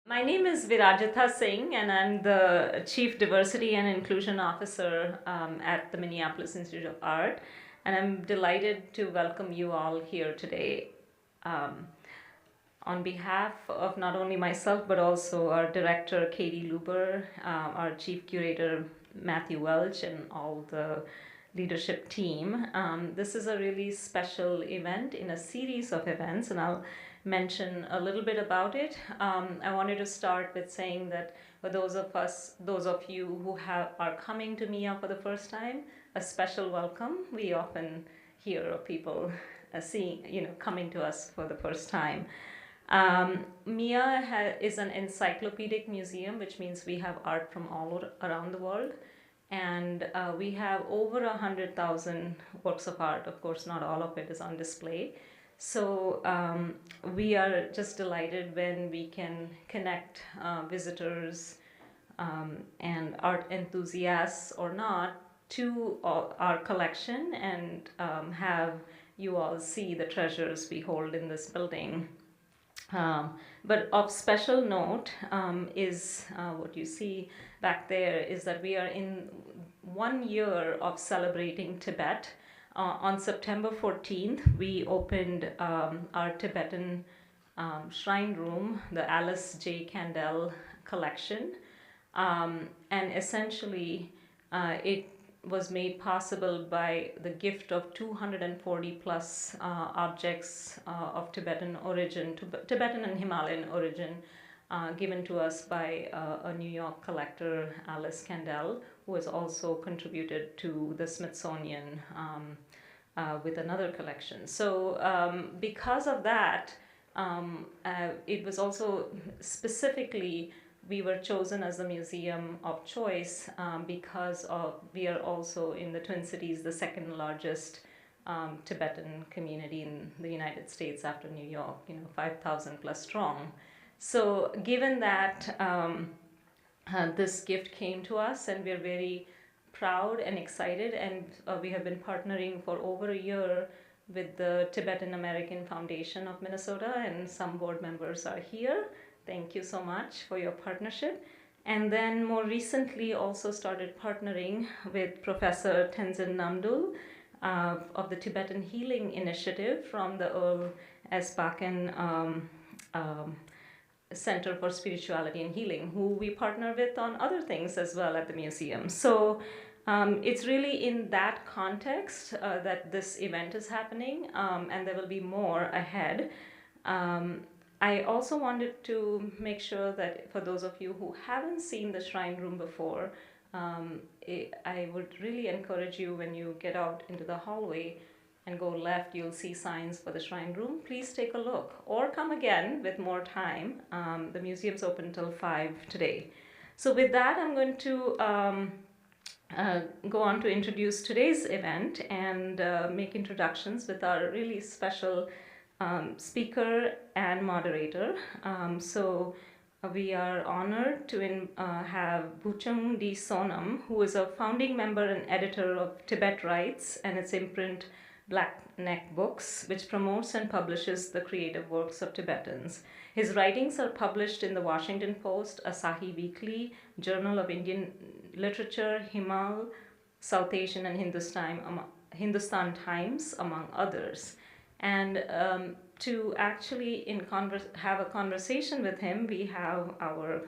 My name is Virajitha Singh, and I'm the Chief Diversity and Inclusion Officer at the Minneapolis Institute of Art. And I'm delighted to welcome you all here today. Um, on behalf of not only myself, but also our director, Katie Luber, our chief curator, Matthew Welch, and all the leadership team. This is a really special event in a series of events, and I'll mention a little bit about it. I wanted to start with saying that for those of you who are coming to MIA for the first time, a special welcome. We often hear of people coming to us for the first time. MIA is an encyclopedic museum, which means we have art from all around the world. And we have over 100,000 works of art. Of course, not all of it is on display. So we are just delighted when we can connect visitors and art enthusiasts or not to our collection and have you all see the treasures we hold in this building. But of special note is what you see back there is that we are in 1 year of celebrating Tibet. On September 14th, we opened our Tibetan shrine room, the Alice J. Candell collection. And essentially, it was made possible by the gift of 240 plus objects of Tibetan origin, Tibetan and Himalayan origin, given to us by a New York collector, Alice Candell, who has also contributed to the Smithsonian with another collection. So because of that, it was also specifically we were chosen as the museum of choice because we are also in the Twin Cities, the second largest Tibetan community in the United States after New York, 5,000 plus strong. So given that this gift came to us, and we're very proud and excited, and we have been partnering for over a year with the Tibetan American Foundation of Minnesota, and some board members are here. Thank you so much for your partnership. And then more recently also started partnering with Professor Tenzin Namdul of the Tibetan Healing Initiative from the Earl S. Bakken Center for Spirituality and Healing, who we partner with on other things as well at the museum. So it's really in that context that this event is happening, and there will be more ahead. I also wanted to make sure that for those of you who haven't seen the shrine room before, I would really encourage you, when you get out into the hallway and go left, you'll see signs for the shrine room. Please take a look or come again with more time. The museum's open till 5 today. So with that, I'm going to go on to introduce today's event and make introductions with our really special speaker and moderator. We are honored to have Bhuchung Sonam, who is a founding member and editor of Tibet Rights and its imprint Black Neck Books, which promotes and publishes the creative works of Tibetans. His writings are published in the Washington Post, Asahi Weekly, Journal of Indian Literature, Himal, South Asian and Hindustan Times, among others. And to actually have a conversation with him, we have our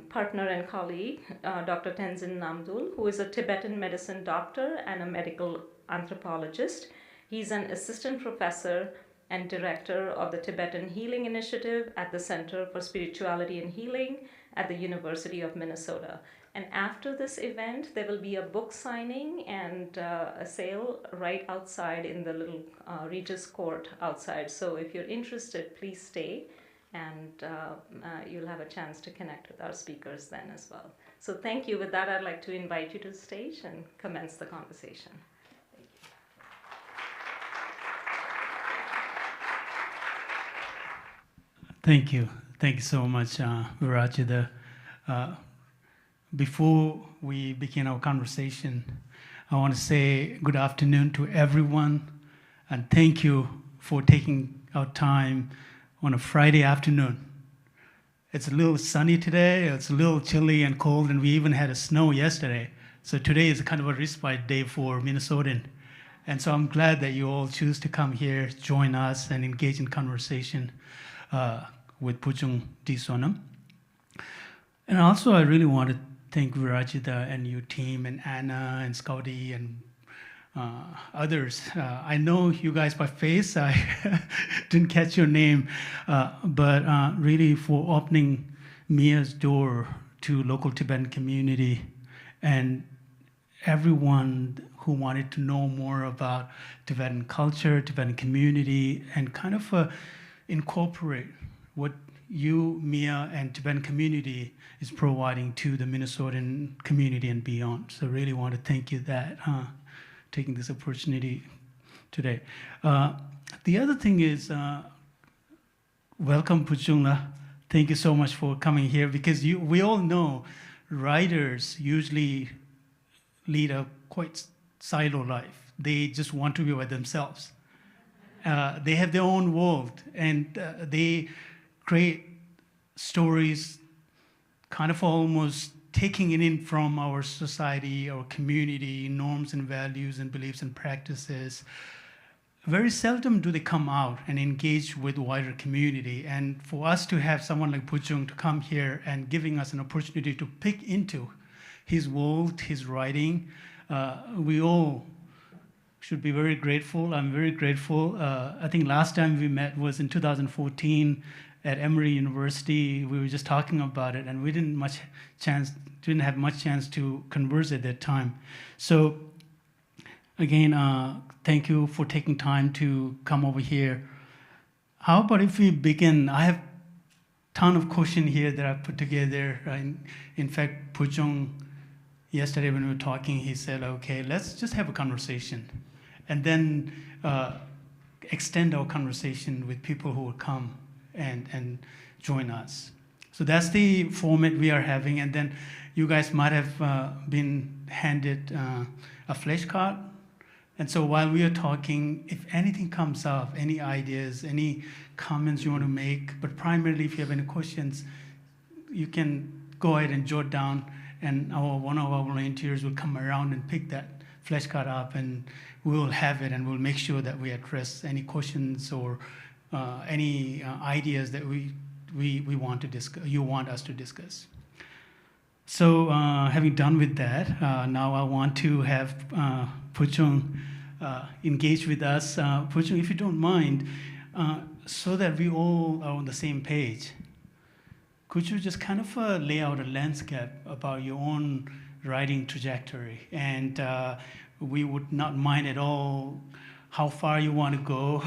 partner and colleague, Dr. Tenzin Namdul, who is a Tibetan medicine doctor and a medical anthropologist. He's an assistant professor and director of the Tibetan Healing Initiative at the Center for Spirituality and Healing at the University of Minnesota. And after this event, there will be a book signing and a sale right outside in the little Regis Court outside. So if you're interested, please stay, and you'll have a chance to connect with our speakers then as well. So thank you. With that, I'd like to invite you to the stage and commence the conversation. Thank you. Thank you so much, Virajitha. Before we begin our conversation, I want to say good afternoon to everyone, and thank you for taking our time on a Friday afternoon It's a little sunny today, it's a little chilly and cold, and we even had a snow yesterday. So today is kind of a respite day for Minnesotan. And so I'm glad that you all choose to come here, join us, and engage in conversation with Bhuchung Sonam. And also, I really want to thank Virajita and your team, and Anna and Scotty and others. I know you guys by face. I didn't catch your name, but really for opening Mia's door to local Tibetan community and everyone who wanted to know more about Tibetan culture, Tibetan community, and kind of incorporate what you, Mia, and Tibetan community is providing to the Minnesotan community and beyond. So really want to thank you that taking this opportunity today. The other thing is, welcome Bhuchung. Thank you so much for coming here, because we all know writers usually lead a quite silo life. They just want to be by themselves. They have their own world, and they create stories kind of almost taking it in from our society, our community, norms and values and beliefs and practices. Very seldom do they come out and engage with wider community. And for us to have someone like Bhuchung to come here and giving us an opportunity to pick into his world, his writing, we all should be very grateful. I'm very grateful. I think last time we met was in 2014 at Emory University. We were just talking about it, and we didn't have much chance to converse at that time. So again, thank you for taking time to come over here. How about if we begin? I have a ton of questions here that I put together. In fact, Bhuchung, yesterday when we were talking, he said, okay, let's just have a conversation, and then extend our conversation with people who will come and join us. So that's the format we are having. And then you guys might have been handed a flashcard. And so while we are talking, if anything comes up, any ideas, any comments you want to make, but primarily if you have any questions, you can go ahead and jot down, and one of our volunteers will come around and pick that flashcard up, and we will have it, and we'll make sure that we address any questions or any ideas that we want to discuss, you want us to discuss. So having done with that, now I want to have Bhuchung engage with us. Bhuchung, if you don't mind, so that we all are on the same page, could you just kind of lay out a landscape about your own writing trajectory? And we would not mind at all how far you want to go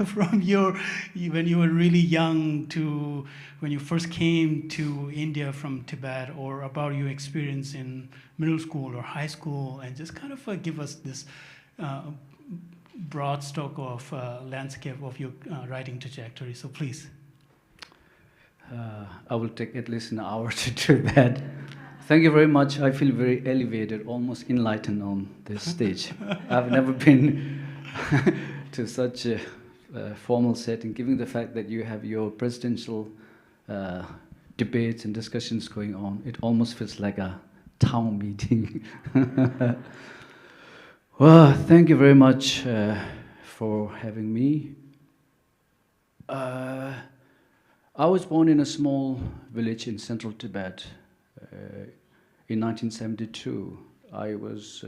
from when you were really young to when you first came to India from Tibet, or about your experience in middle school or high school, and just kind of give us this broad stroke of landscape of your writing trajectory. So please. I will take at least an hour to do that. Thank you very much. I feel very elevated, almost enlightened on this stage. I've never been to such a formal setting, given the fact that you have your presidential debates and discussions going on. It almost feels like a town meeting. Well, thank you very much for having me. I was born in a small village in central Tibet. In 1972, I was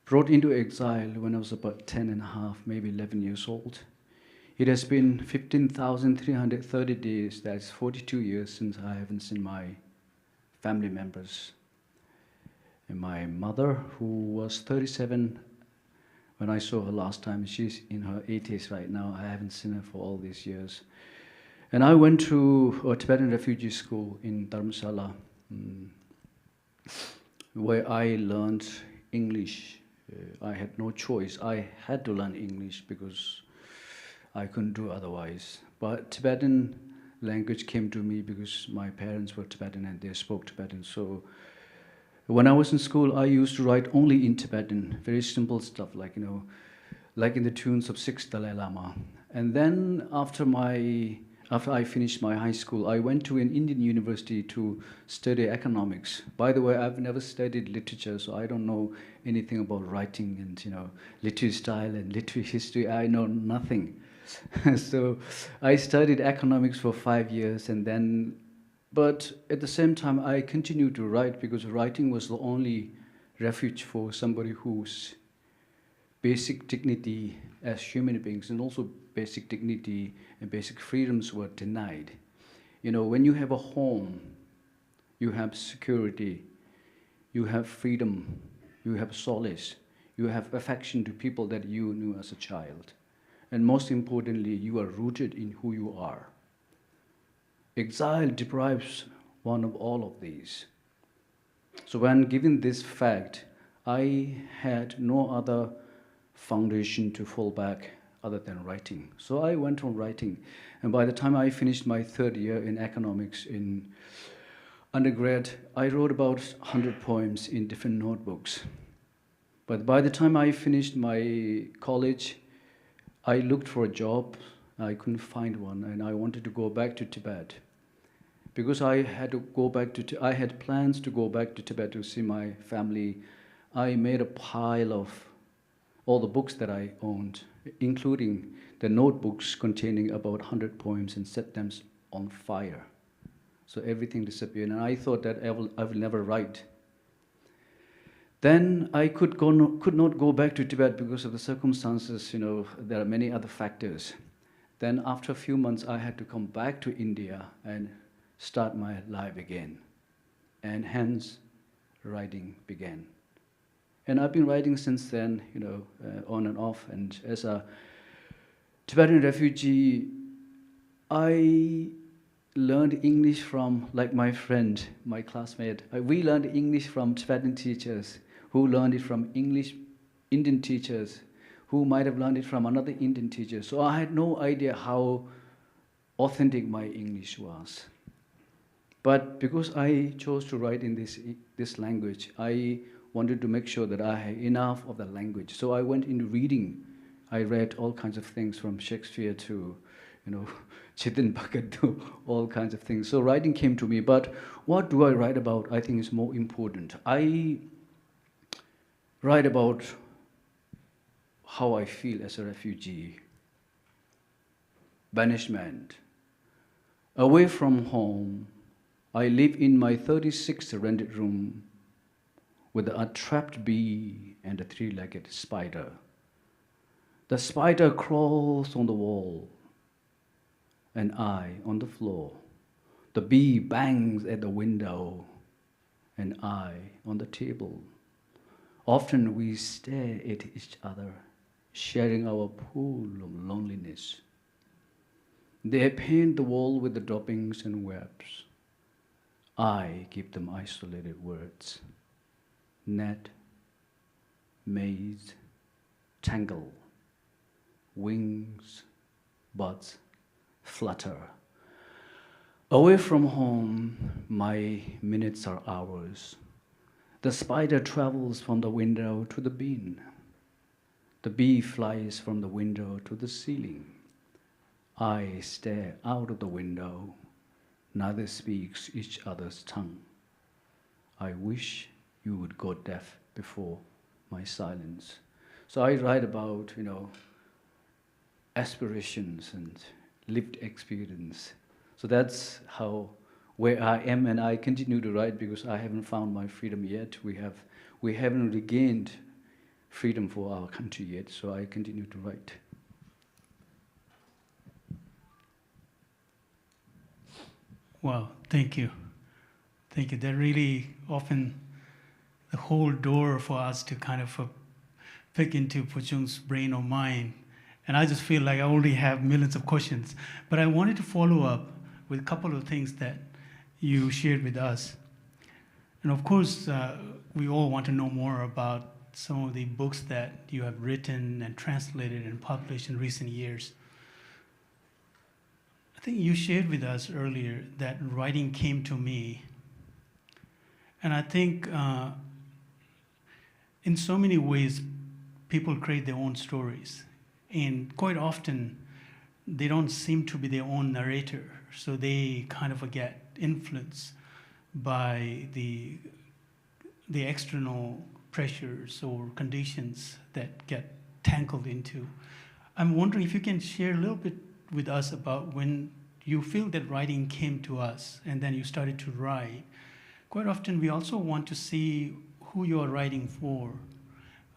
brought into exile when I was about 10 and a half, maybe 11 years old. It has been 15,330 days, that's 42 years since I haven't seen my family members. And my mother, who was 37 when I saw her last time, she's in her 80s right now. I haven't seen her for all these years. And I went to a Tibetan refugee school in Dharamsala, where I learned English. I had no choice. I had to learn English because I couldn't do otherwise. But Tibetan language came to me because my parents were Tibetan and they spoke Tibetan. So when I was in school, I used to write only in Tibetan, very simple stuff, like, like in the tunes of 6th Dalai Lama. And then after my after I finished my high school, I went to an Indian university to study economics. By the way, I've never studied literature, so I don't know anything about writing and, literary style and literary history. I know nothing. So I studied economics for 5 years, and then, but at the same time, I continued to write because writing was the only refuge for somebody whose basic dignity as human beings and also basic dignity and basic freedoms were denied. When you have a home, you have security, you have freedom, you have solace, you have affection to people that you knew as a child. And most importantly, you are rooted in who you are. Exile deprives one of all of these. So when given this fact, I had no other foundation to fall back other than writing. So I went on writing. And by the time I finished my 3rd year in economics in undergrad, I wrote about 100 poems in different notebooks. But by the time I finished my college, I looked for a job. I couldn't find one, and I wanted to go back to Tibet. Because I had plans to go back to Tibet to see my family, I made a pile of all the books that I owned, including the notebooks containing about 100 poems, and set them on fire. So everything disappeared, and I thought that I will never write. Then I could not go back to Tibet because of the circumstances. There are many other factors. Then after a few months, I had to come back to India and start my life again. And hence, writing began. And I've been writing since then, on and off. And as a Tibetan refugee, I learned English from, like my friend, my classmate. We learned English from Tibetan teachers who learned it from Indian teachers who might have learned it from another Indian teacher. So I had no idea how authentic my English was. But because I chose to write in this language, I wanted to make sure that I had enough of the language. So I went into reading. I read all kinds of things from Shakespeare to, Chetan Bhagat to all kinds of things. So writing came to me. But what do I write about? I think is more important. I write about how I feel as a refugee, banishment, away from home. I live in my 36th rented room with a trapped bee and a 3-legged spider. The spider crawls on the wall, and I on the floor. The bee bangs at the window, and I on the table. Often we stare at each other, sharing our pool of loneliness. They paint the wall with the droppings and webs. I give them isolated words. Net, maze, tangle, wings, buds, flutter. Away from home, my minutes are hours. The spider travels from the window to the bin. The bee flies from the window to the ceiling. I stare out of the window. Neither speaks each other's tongue. I wish you would go deaf before my silence. So I write about, aspirations and lived experience. So that's where I am, and I continue to write because I haven't found my freedom yet. We haven't regained freedom for our country yet, so I continue to write. Wow, thank you. Thank you. That really often the whole door for us to kind of pick into Bhuchung's brain or mind. And I just feel like I already have millions of questions. But I wanted to follow up with a couple of things that you shared with us. And of course, we all want to know more about some of the books that you have written and translated and published in recent years. I think you shared with us earlier that writing came to me. And I think in so many ways, people create their own stories. And quite often, they don't seem to be their own narrator, so they kind of get influenced by the external pressures or conditions that get tangled into. I'm wondering if you can share a little bit with us about when you feel that writing came to us and then you started to write. Quite often we also want to see who you are writing for,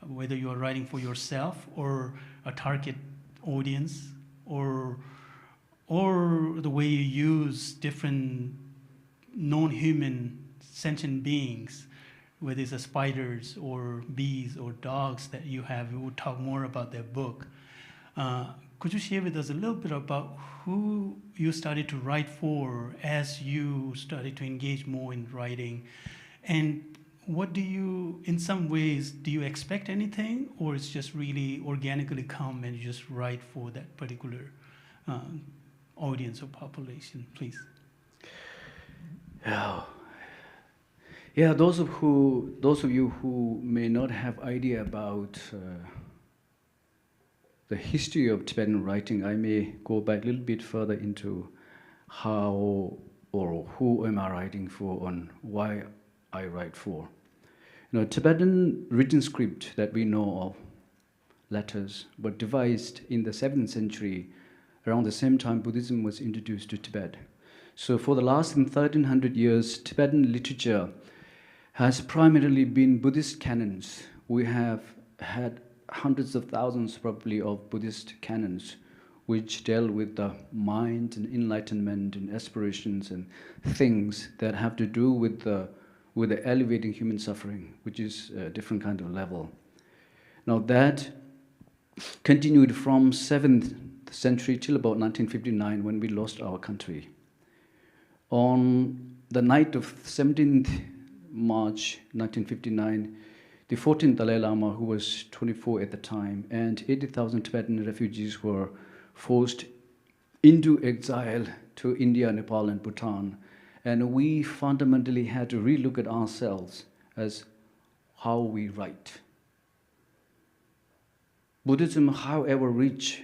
whether you are writing for yourself or a target audience, or the way you use different non-human sentient beings, whether it's spiders or bees or dogs that you have. We will talk more about that book. Could you share with us a little bit about who you started to write for as you started to engage more in writing? And what do you, in some ways, do you expect anything, or it's just really organically come and you just write for that particular audience or population, please? Yeah, those of you who may not have idea about the history of Tibetan writing, I may go back a little bit further into how or who am I writing for and why I write for. You know, Tibetan written script that we know of, letters, were devised in the 7th century, around the same time Buddhism was introduced to Tibet. So for the last 1300 years, Tibetan literature has primarily been Buddhist canons. We have had hundreds of thousands probably of Buddhist canons which deal with the mind and enlightenment and aspirations and things that have to do with the elevating human suffering, which is a different kind of level. Now that continued from 7th century till about 1959 when we lost our country. On the night of 17th March 1959, the 14th Dalai Lama, who was 24 at the time, and 80,000 Tibetan refugees were forced into exile to India, Nepal, and Bhutan. And we fundamentally had to relook at ourselves as how we write. Buddhism, however rich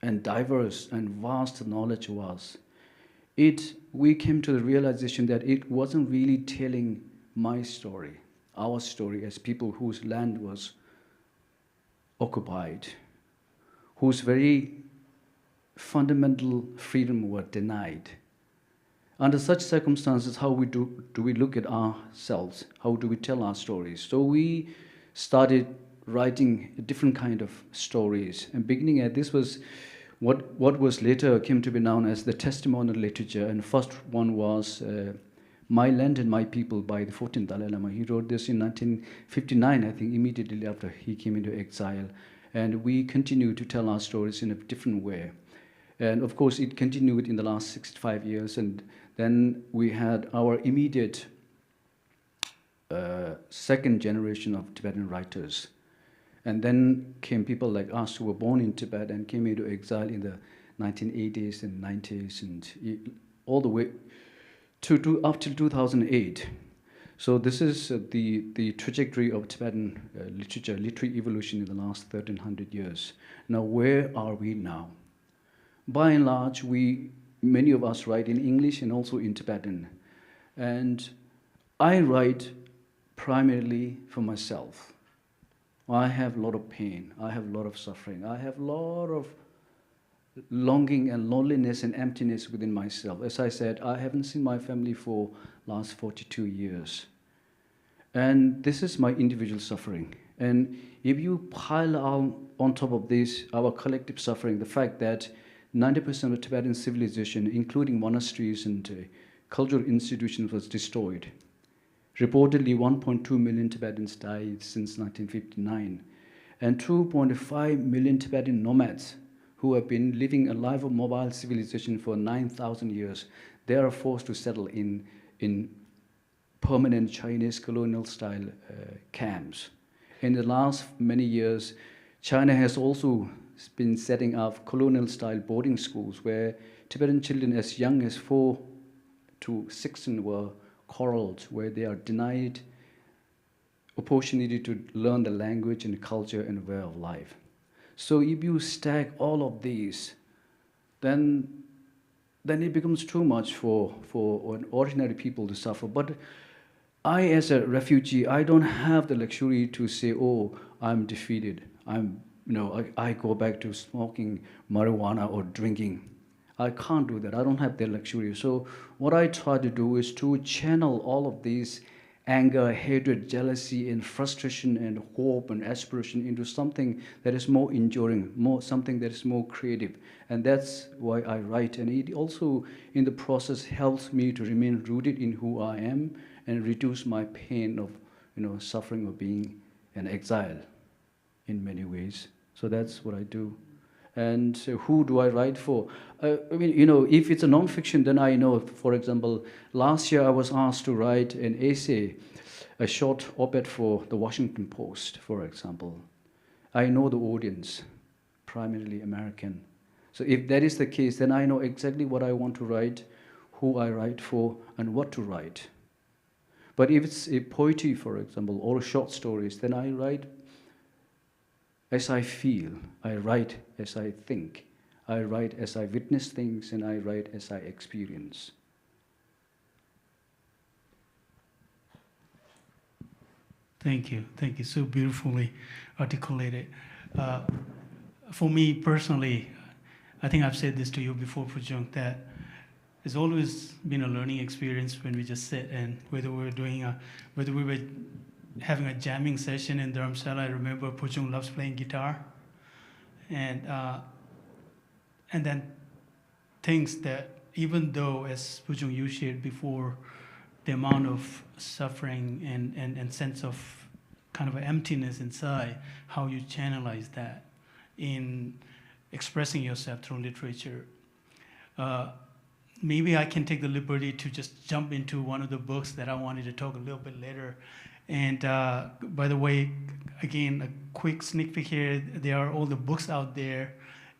and diverse and vast knowledge was, we came to the realization that it wasn't really telling my story, our story as people whose land was occupied, whose very fundamental freedom were denied. Under such circumstances, how do we look at ourselves? How do we tell our stories? So we started writing a different kind of stories. And beginning at this was what was later came to be known as the testimonial literature. And first one was My Land and My People by the 14th Dalai Lama. He wrote this in 1959, I think, immediately after he came into exile. And we continue to tell our stories in a different way. And of course, it continued in the last 65 years. And then we had our immediate second generation of Tibetan writers. And then came people like us who were born in Tibet and came into exile in the 1980s and 90s and all the way to up till 2008. So this is the trajectory of Tibetan literature, literary evolution in the last 1300 years. Now, where are we now? By and large, many of us write in English and also in Tibetan. And I write primarily for myself. I have a lot of pain. I have a lot of suffering. I have a lot of longing and loneliness and emptiness within myself. As I said, I haven't seen my family for last 42 years. And this is my individual suffering. And if you pile on top of this, our collective suffering, the fact that 90% of Tibetan civilization, including monasteries and cultural institutions, was destroyed. Reportedly, 1.2 million Tibetans died since 1959. And 2.5 million Tibetan nomads who have been living a life of mobile civilization for 9,000 years, they are forced to settle in permanent Chinese colonial-style camps. In the last many years, China has also been setting up colonial-style boarding schools where Tibetan children as young as 4 to 16 were corralled, where they are denied opportunity to learn the language and culture and way of life. So if you stack all of these, then it becomes too much for ordinary people to suffer. But I, as a refugee, I don't have the luxury to say, oh, I'm defeated. I go back to smoking marijuana or drinking. I can't do that. I don't have that luxury. So what I try to do is to channel all of these anger, hatred, jealousy, and frustration, and hope and aspiration into something that is more enduring, something that is more creative. And that's why I write. And it also, in the process, helps me to remain rooted in who I am and reduce my pain of, suffering of being an exile in many ways. So that's what I do. And who do I write for? If it's a non-fiction, then I know. For example, last year I was asked to write an essay, a short op-ed for the Washington Post, for example. I know the audience, primarily American. So if that is the case, then I know exactly what I want to write, who I write for, and what to write. But if it's a poetry, for example, or short stories, then I write as I feel. I write as I think. I write as I witness things, and I write as I experience. Thank you. Thank you. So beautifully articulated. For me personally, I think I've said this to you before, Bhuchung, that it's always been a learning experience when we just sit, and whether we were having a jamming session in Dharamsala. I remember Bhuchung loves playing guitar, and then things that, even though, as Bhuchung you shared before, the amount of suffering and sense of kind of an emptiness inside, how you channelize that in expressing yourself through literature. Maybe I can take the liberty to just jump into one of the books that I wanted to talk a little bit later. And by the way, again, a quick sneak peek here. There are all the books out there.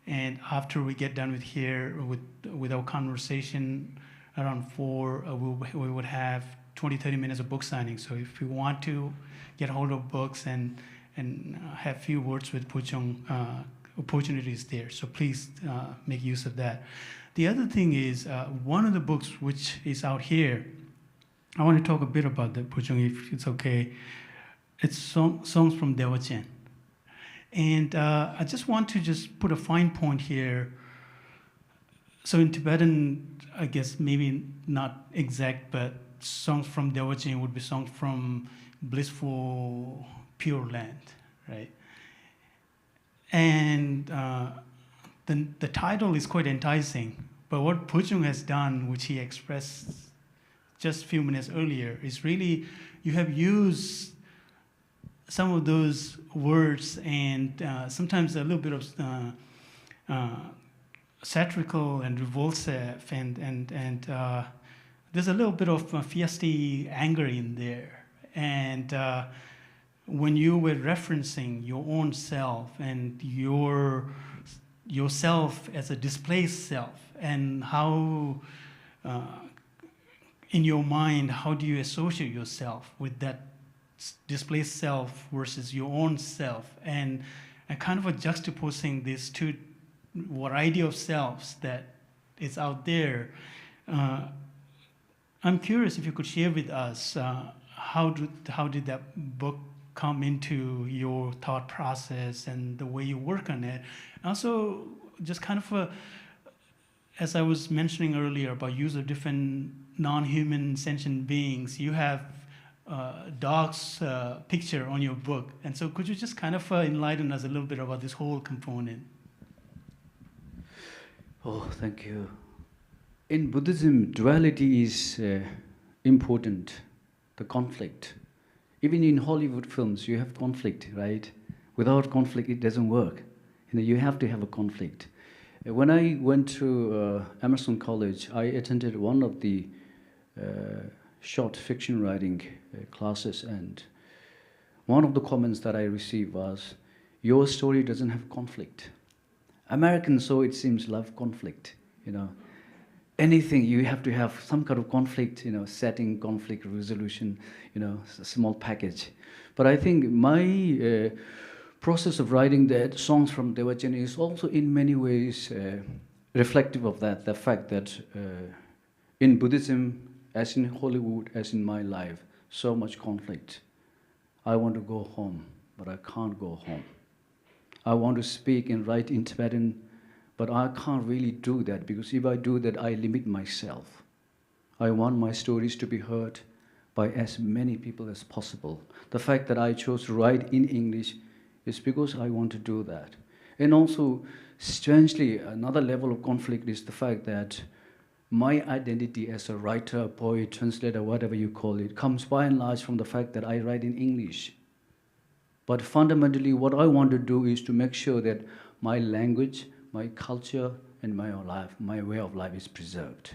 And after we get done with our conversation around 4, we would have 20-30 minutes of book signing. So if you want to get hold of books and have few words with Bhuchung, opportunities there. So please make use of that. The other thing is, one of the books which is out here, I want to talk a bit about that, Bhuchung, if it's okay. It's songs from Dewachen. And I just want to just put a fine point here. So in Tibetan, I guess maybe not exact, but songs from Dewachen would be songs from blissful, pure land, right? And the title is quite enticing, but what Bhuchung has done, which he expressed just a few minutes earlier, is really, you have used some of those words and sometimes a little bit of satirical and revulsive, and there's a little bit of fiesty anger in there. And when you were referencing your own self and yourself as a displaced self, and how in your mind, how do you associate yourself with that displaced self versus your own self, and kind of a juxtaposing these two variety of selves that is out there. I'm curious if you could share with us how did that book come into your thought process and the way you work on it. Also, just kind of as I was mentioning earlier about use of different non-human sentient beings, you have dog's picture on your book. And so could you just kind of enlighten us a little bit about this whole component? Oh, thank you. In Buddhism, duality is important, the conflict. Even in Hollywood films, you have conflict, right? Without conflict, it doesn't work. You have to have a conflict. When I went to Emerson College, I attended one of the short fiction writing classes, and one of the comments that I received was, your story doesn't have conflict. Americans, so it seems, love conflict, Anything, you have to have some kind of conflict, setting, conflict resolution, a small package. But I think my process of writing that songs from Dewachen is also in many ways reflective of that, the fact that in Buddhism, as in Hollywood, as in my life, so much conflict. I want to go home, but I can't go home. I want to speak and write in Tibetan, but I can't really do that, because if I do that, I limit myself. I want my stories to be heard by as many people as possible. The fact that I chose to write in English is because I want to do that. And also, strangely, another level of conflict is the fact that my identity as a writer, poet, translator, whatever you call it, comes by and large from the fact that I write in English. But fundamentally, what I want to do is to make sure that my language, my culture, and my life, my way of life is preserved.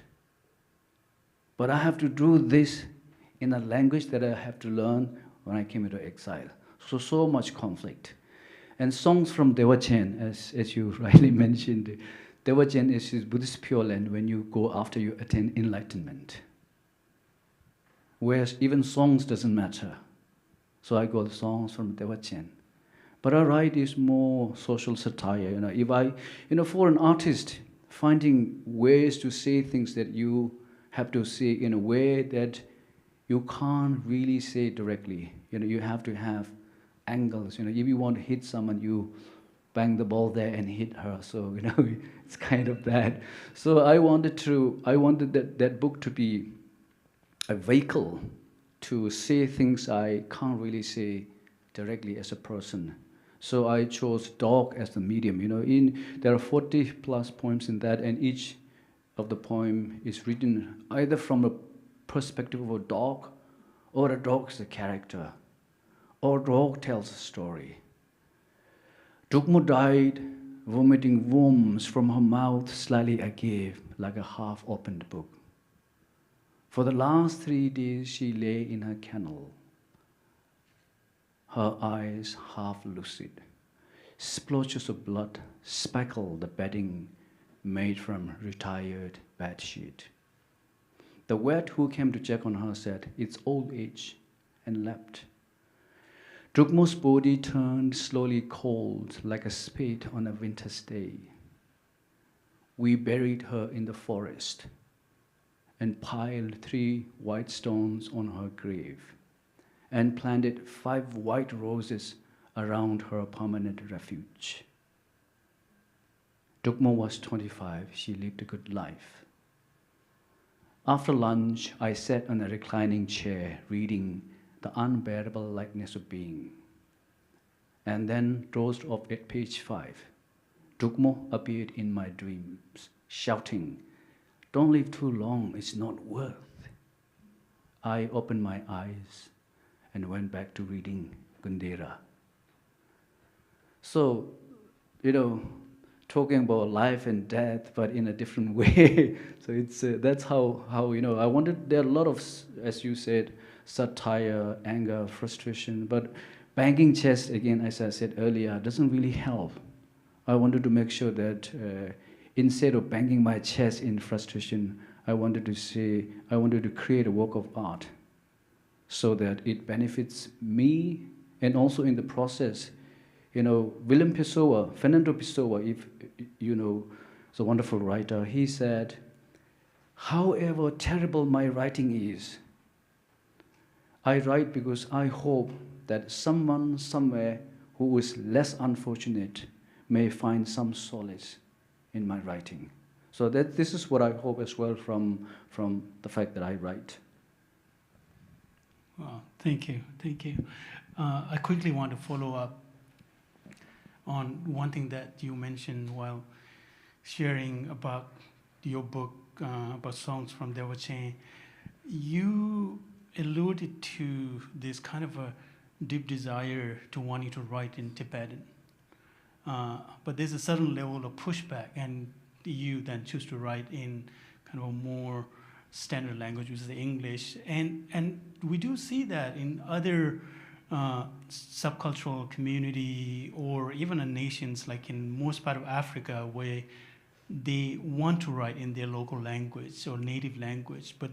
But I have to do this in a language that I have to learn when I came into exile. So much conflict. And songs from Dewa Chen, as you rightly mentioned, Dewa Chen is his Buddhist Pure Land when you go after you attain enlightenment. Whereas even songs doesn't matter. So I got songs from Dewa Chen. But I write is more social satire. If for an artist, finding ways to say things that you have to say in a way that you can't really say directly. You have to have angles. If you want to hit someone, you bang the ball there and hit her. So it's kind of that. So I wanted that book to be a vehicle to say things I can't really say directly as a person. So I chose dog as the medium. There are 40 plus poems in that, and each of the poem is written either from a perspective of a dog, or a dog is a character, or a dog tells a story. Dukmu died, vomiting worms from her mouth slightly agape, like a half-opened book. For the last 3 days she lay in her kennel, her eyes half lucid. Splotches of blood speckled the bedding made from retired bedsheet. The vet who came to check on her said, "It's old age," and left. Drukmu's body turned slowly cold like a spade on a winter's day. We buried her in the forest and piled 3 white stones on her grave and planted 5 white roses around her permanent refuge. Drukmu was 25. She lived a good life. After lunch, I sat on a reclining chair reading The Unbearable Likeness of Being, and then dozed off at page 5. Drukmu appeared in my dreams, shouting, "Don't live too long, it's not worth." I opened my eyes and went back to reading Gundera. So, talking about life and death, but in a different way. So that's how I wanted. There are a lot of, as you said, satire, anger, frustration. But banging chest, again, as I said earlier, doesn't really help. I wanted to make sure that instead of banging my chest in frustration, I wanted to create a work of art so that it benefits me, and also in the process. Willem Pessoa, Fernando Pessoa, if you know, is a wonderful writer. He said, "However terrible my writing is, I write because I hope that someone somewhere who is less unfortunate may find some solace in my writing." So this is what I hope as well from the fact that I write. Well, thank you. I quickly want to follow up on one thing that you mentioned while sharing about your book, about songs from Dewa Chen. You alluded to this kind of a deep desire to wanting to write in Tibetan. But there's a certain level of pushback, and you then choose to write in kind of a more standard language, which is the English. And we do see that in other subcultural community, or even in nations like in most part of Africa, where they want to write in their local language or native language, but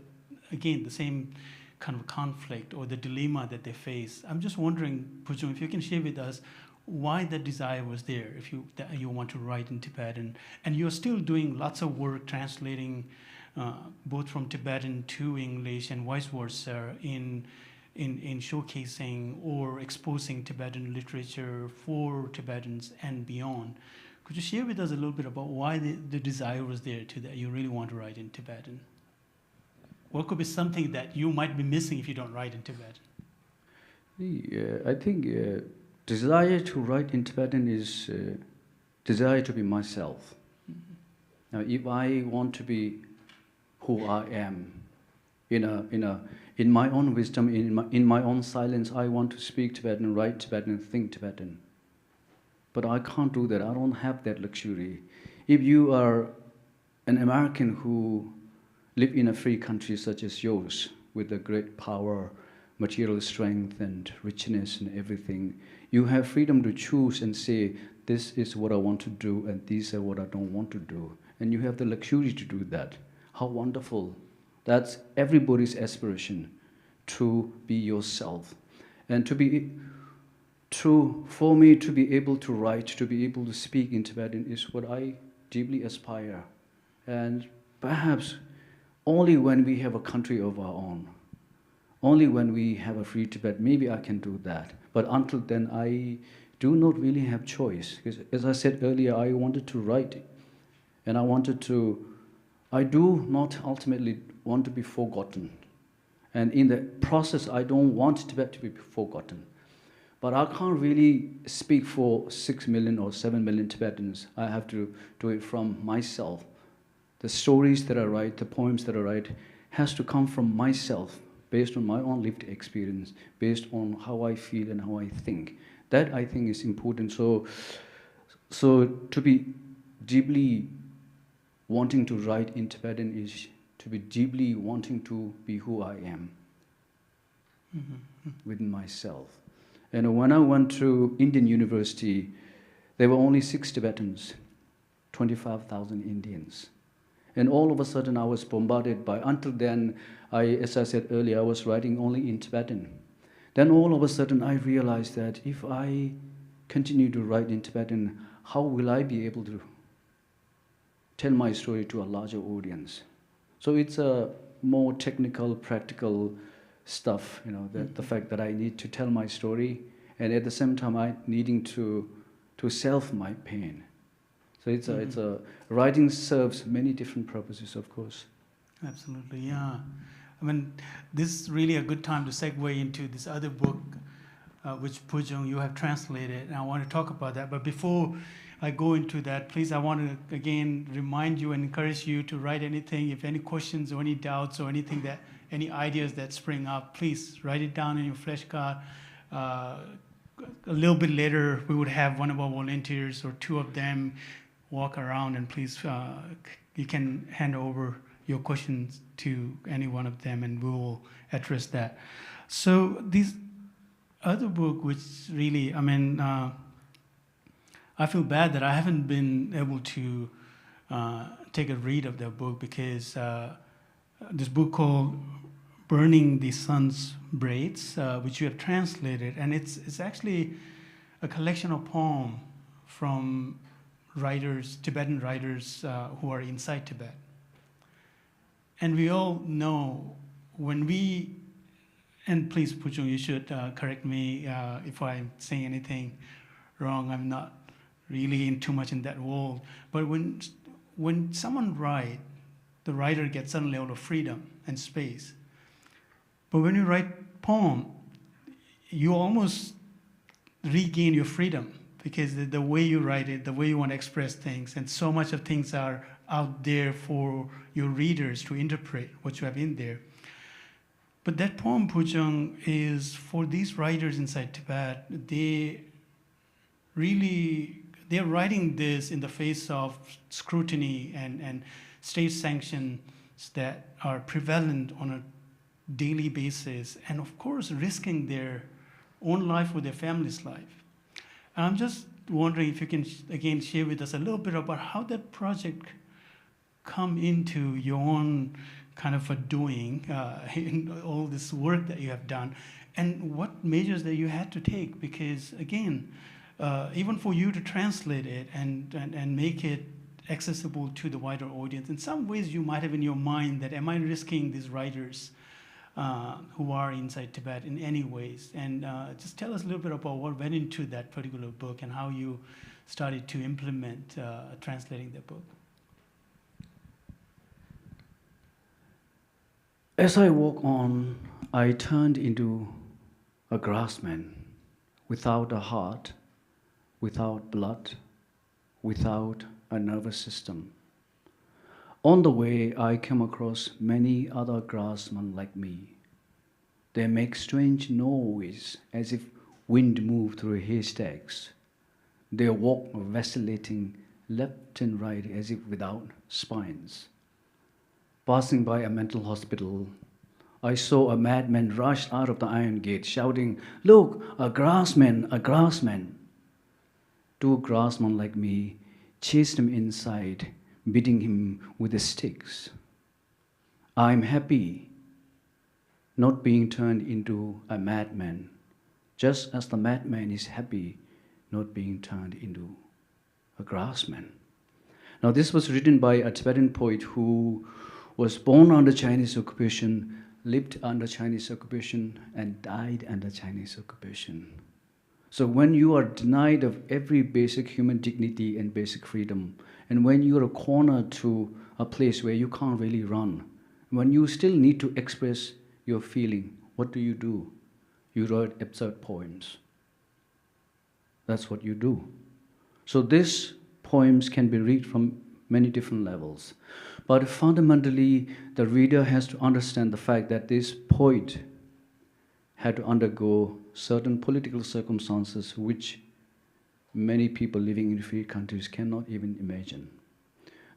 again, the same kind of conflict or the dilemma that they face. I'm just wondering, Bhuchung, if you can share with us, why that desire was there, if that you want to write in Tibetan, and you're still doing lots of work translating both from Tibetan to English and vice versa in showcasing or exposing Tibetan literature for Tibetans and beyond. Could you share with us a little bit about why the desire was there to that you really want to write in Tibetan? What could be something that you might be missing if you don't write in Tibetan? I think desire to write in Tibetan is desire to be myself. Now, if I want to be who I am, in my own wisdom, in my own silence, I want to speak Tibetan, write Tibetan, think Tibetan. But I can't do that. I don't have that luxury. If you are an American who live in a free country such as yours, with a great power, material strength and richness and everything, you have freedom to choose and say, this is what I want to do and these are what I don't want to do. And you have the luxury to do that. How wonderful. That's everybody's aspiration, to be yourself. And for me to be able to write, to be able to speak in Tibetan is what I deeply aspire. And perhaps only when we have a country of our own, only when we have a free Tibet, maybe I can do that. But until then, I do not really have choice. Because as I said earlier, I wanted to write. And I do not ultimately want to be forgotten. And in the process, I don't want Tibet to be forgotten. But I can't really speak for 6 million or 7 million Tibetans. I have to do it from myself. The stories that I write, the poems that I write, has to come from myself, based on my own lived experience, based on how I feel and how I think. That, I think, is important. So to be deeply wanting to write in Tibetan is to be deeply wanting to be who I am within myself. And when I went to Indian University, there were only 6 Tibetans, 25,000 Indians. And all of a sudden I was bombarded by, until then, as I said earlier, I was writing only in Tibetan. Then all of a sudden I realized that if I continue to write in Tibetan, how will I be able to tell my story to a larger audience? So it's a more technical, practical stuff, the fact that I need to tell my story, and at the same time I needing to self my pain. So it's a writing serves many different purposes, of course. Absolutely, yeah. I mean, this is really a good time to segue into this other book, which Bhuchung you have translated, and I want to talk about that. But before I go into that, please, I want to again remind you and encourage you to write anything. If any questions or any doubts or anything any ideas that spring up, please write it down in your flashcard. A little bit later, we would have one of our volunteers or 2 of them walk around, and please, you can hand over your questions to any one of them, and we will address that. So this other book, which really, I feel bad that I haven't been able to take a read of that book, because this book called Burning the Sun's Braids, which you have translated, and it's actually a collection of poems from writers, Tibetan writers who are inside Tibet. And we all know and please, Bhuchung, you should correct me if I'm saying anything wrong. I'm not really in too much in that world. But when someone writes, the writer gets some level of freedom and space. But when you write poem, you almost regain your freedom, because the way you write it, the way you want to express things, and so much of things are out there for your readers to interpret what you have in there. But that poem, Bhuchung, is for these writers inside Tibet. They're writing this in the face of scrutiny and state sanctions that are prevalent on a daily basis, and of course risking their own life or their family's life. And I'm just wondering if you can again share with us a little bit about how that project come into your own kind of a doing in all this work that you have done, and what measures that you had to take, because again, even for you to translate it and make it accessible to the wider audience, in some ways you might have in your mind that, am I risking these writers who are inside Tibet in any ways? And just tell us a little bit about what went into that particular book and how you started to implement translating the book. As I walk on, I turned into a grassman, without a heart, without blood, without a nervous system. On the way, I came across many other grassmen like me. They make strange noise as if wind moved through haystacks. They walk vacillating left and right as if without spines. Passing by a mental hospital, I saw a madman rush out of the iron gate, shouting, "Look, a grassman, a grassman!" Two grassmen like me chased him inside, beating him with the sticks. I'm happy not being turned into a madman, just as the madman is happy not being turned into a grassman. Now, this was written by a Tibetan poet who was born under Chinese occupation, lived under Chinese occupation, and died under Chinese occupation. So when you are denied of every basic human dignity and basic freedom, and when you're cornered to a place where you can't really run, when you still need to express your feeling, what do? You write absurd poems. That's what you do. So these poems can be read from many different levels. But fundamentally, the reader has to understand the fact that this poet had to undergo certain political circumstances which many people living in free countries cannot even imagine.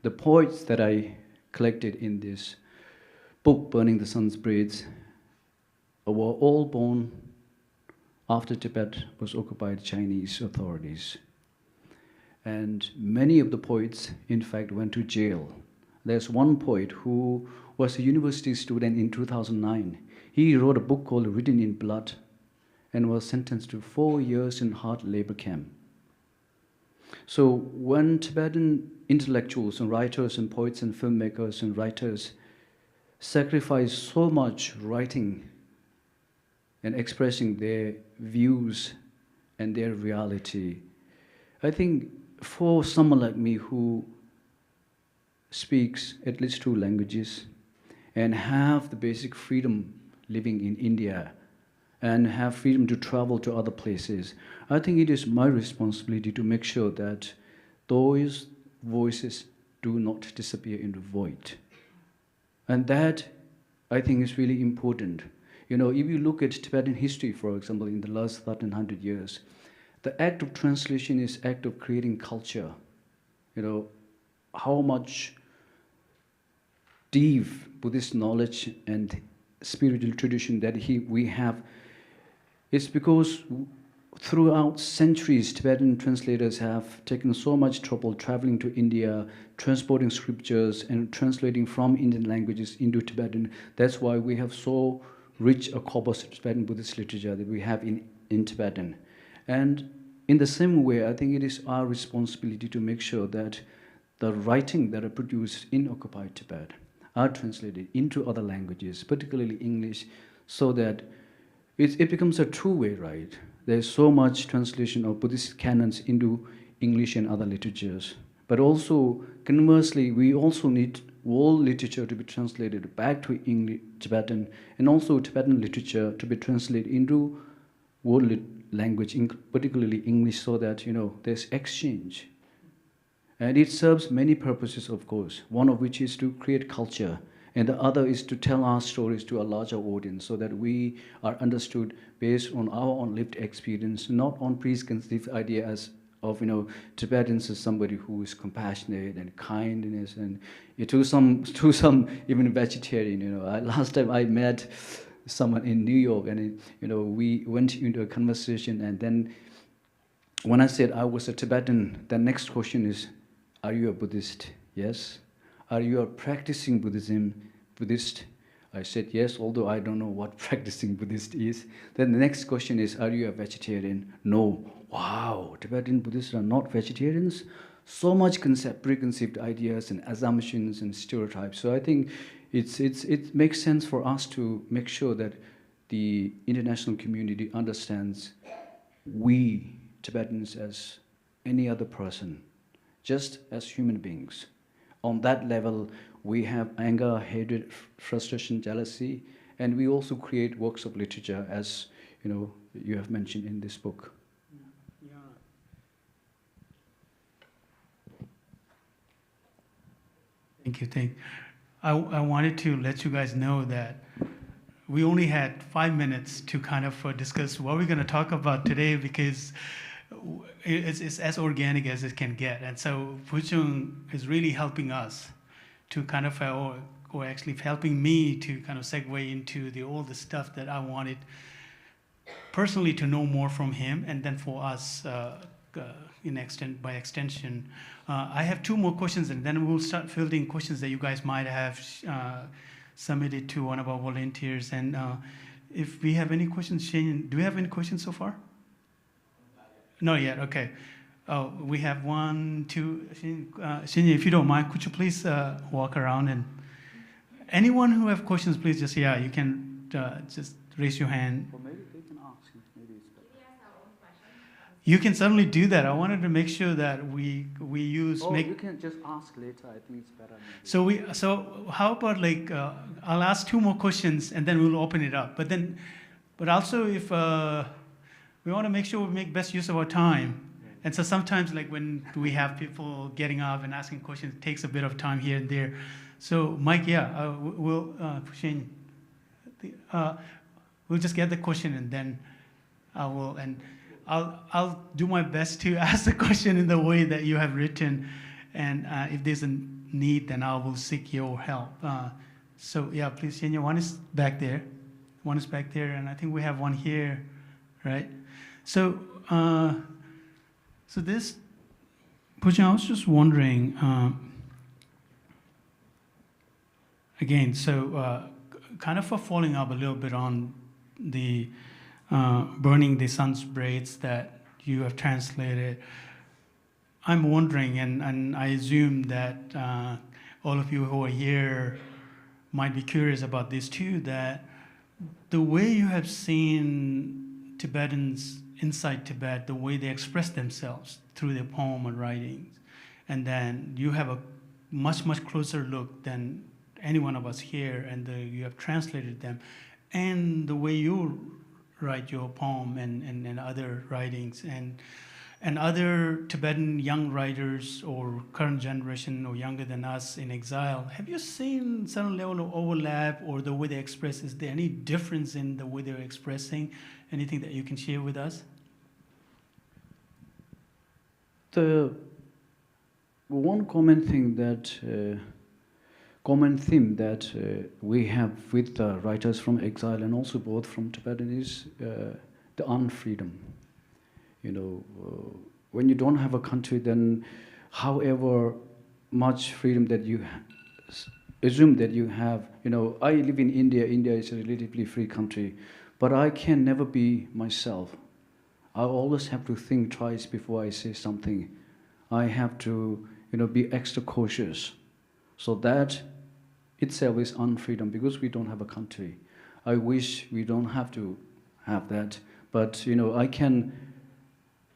The poets that I collected in this book, Burning the Sun's Braids, were all born after Tibet was occupied by Chinese authorities. And many of the poets, in fact, went to jail. There's one poet who was a university student in 2009. He wrote a book called Written in Blood and was sentenced to 4 years in hard labor camp. So when Tibetan intellectuals and writers and poets and filmmakers and writers sacrifice so much writing and expressing their views and their reality, I think for someone like me who speaks at least 2 languages and have the basic freedom living in India and have freedom to travel to other places, I think it is my responsibility to make sure that those voices do not disappear in the void. And that, I think, is really important. You know, if you look at Tibetan history, for example, in the last 1300 years, the act of translation is act of creating culture. You know, how much deep Buddhist knowledge and spiritual tradition that we have. It's because throughout centuries, Tibetan translators have taken so much trouble traveling to India, transporting scriptures and translating from Indian languages into Tibetan. That's why we have so rich a corpus of Tibetan Buddhist literature that we have in Tibetan. And in the same way, I think it is our responsibility to make sure that the writing that are produced in occupied Tibet are translated into other languages, particularly English, so that it becomes a two-way, right? There's so much translation of Buddhist canons into English and other literatures. But also, conversely, we also need world literature to be translated back to English, Tibetan, and also Tibetan literature to be translated into world language, particularly English, so that, you know, there's exchange. And it serves many purposes, of course, one of which is to create culture, and the other is to tell our stories to a larger audience so that we are understood based on our own lived experience, not on preconceived ideas of, you know, Tibetans as somebody who is compassionate and kindness, and to some even vegetarian. You know, last time I met someone in New York, and you know, we went into a conversation, and then when I said I was a Tibetan, the next question is, "Are you a Buddhist?" Yes. "Are you a practicing Buddhist?" I said yes, although I don't know what practicing Buddhist is. Then the next question is, are you a vegetarian? No. Wow, Tibetan Buddhists are not vegetarians? So much preconceived ideas and assumptions and stereotypes. So I think it makes sense for us to make sure that the international community understands we Tibetans as any other person, just as human beings. On that level, we have anger, hatred, frustration, jealousy, and we also create works of literature, as you have mentioned in this book. Yeah. Thank you. I wanted to let you guys know that we only had 5 minutes to kind of discuss what we're going to talk about today, because it's as organic as it can get. And so Bhuchung is really helping us to kind of, or actually helping me to kind of segue into all the stuff that I wanted personally to know more from him, and then for us, by extension. I have 2 more questions, and then we'll start fielding questions that you guys might have submitted to one of our volunteers. And if we have any questions, Shane, do we have any questions so far? Not yet, okay. Oh, we have 1, 2. Shane, if you don't mind, could you please walk around, and anyone who have questions, please just, you can just raise your hand. Or maybe they can ask. Maybe it's better. You can certainly do that. I wanted to make sure that we use. You can just ask later. I think it's better. Maybe. So how about I'll ask 2 more questions and then we'll open it up. But also if we want to make sure we make best use of our time. And so sometimes when we have people getting up and asking questions, it takes a bit of time here and there. So Mike, Shane, we'll just get the question, and then I'll do my best to ask the question in the way that you have written, and if there's a need, then I will seek your help. Please, Shenya, one is back there, and I think we have one here, right? So this, Bhuchung, I was just wondering, again, kind of following up a little bit on the burning the sun's braids that you have translated. I'm wondering, and I assume that all of you who are here might be curious about this too, that the way you have seen Tibetans inside Tibet, the way they express themselves through their poem or writings, and then you have a much, much closer look than any one of us here, and you have translated them, and the way you write your poem and other writings, and other Tibetan young writers or current generation or younger than us in exile, have you seen some level of overlap, or the way they express? Is there any difference in the way they're expressing? Anything that you can share with us? The one common theme that we have with the writers from exile and also both from Tibetan is the unfreedom. When you don't have a country, then however much freedom that you assume that you have, I live in India. India is a relatively free country, but I can never be myself. I always have to think twice before I say something. I have to, be extra cautious. So that itself is unfreedom, because we don't have a country. I wish we don't have to have that, but I can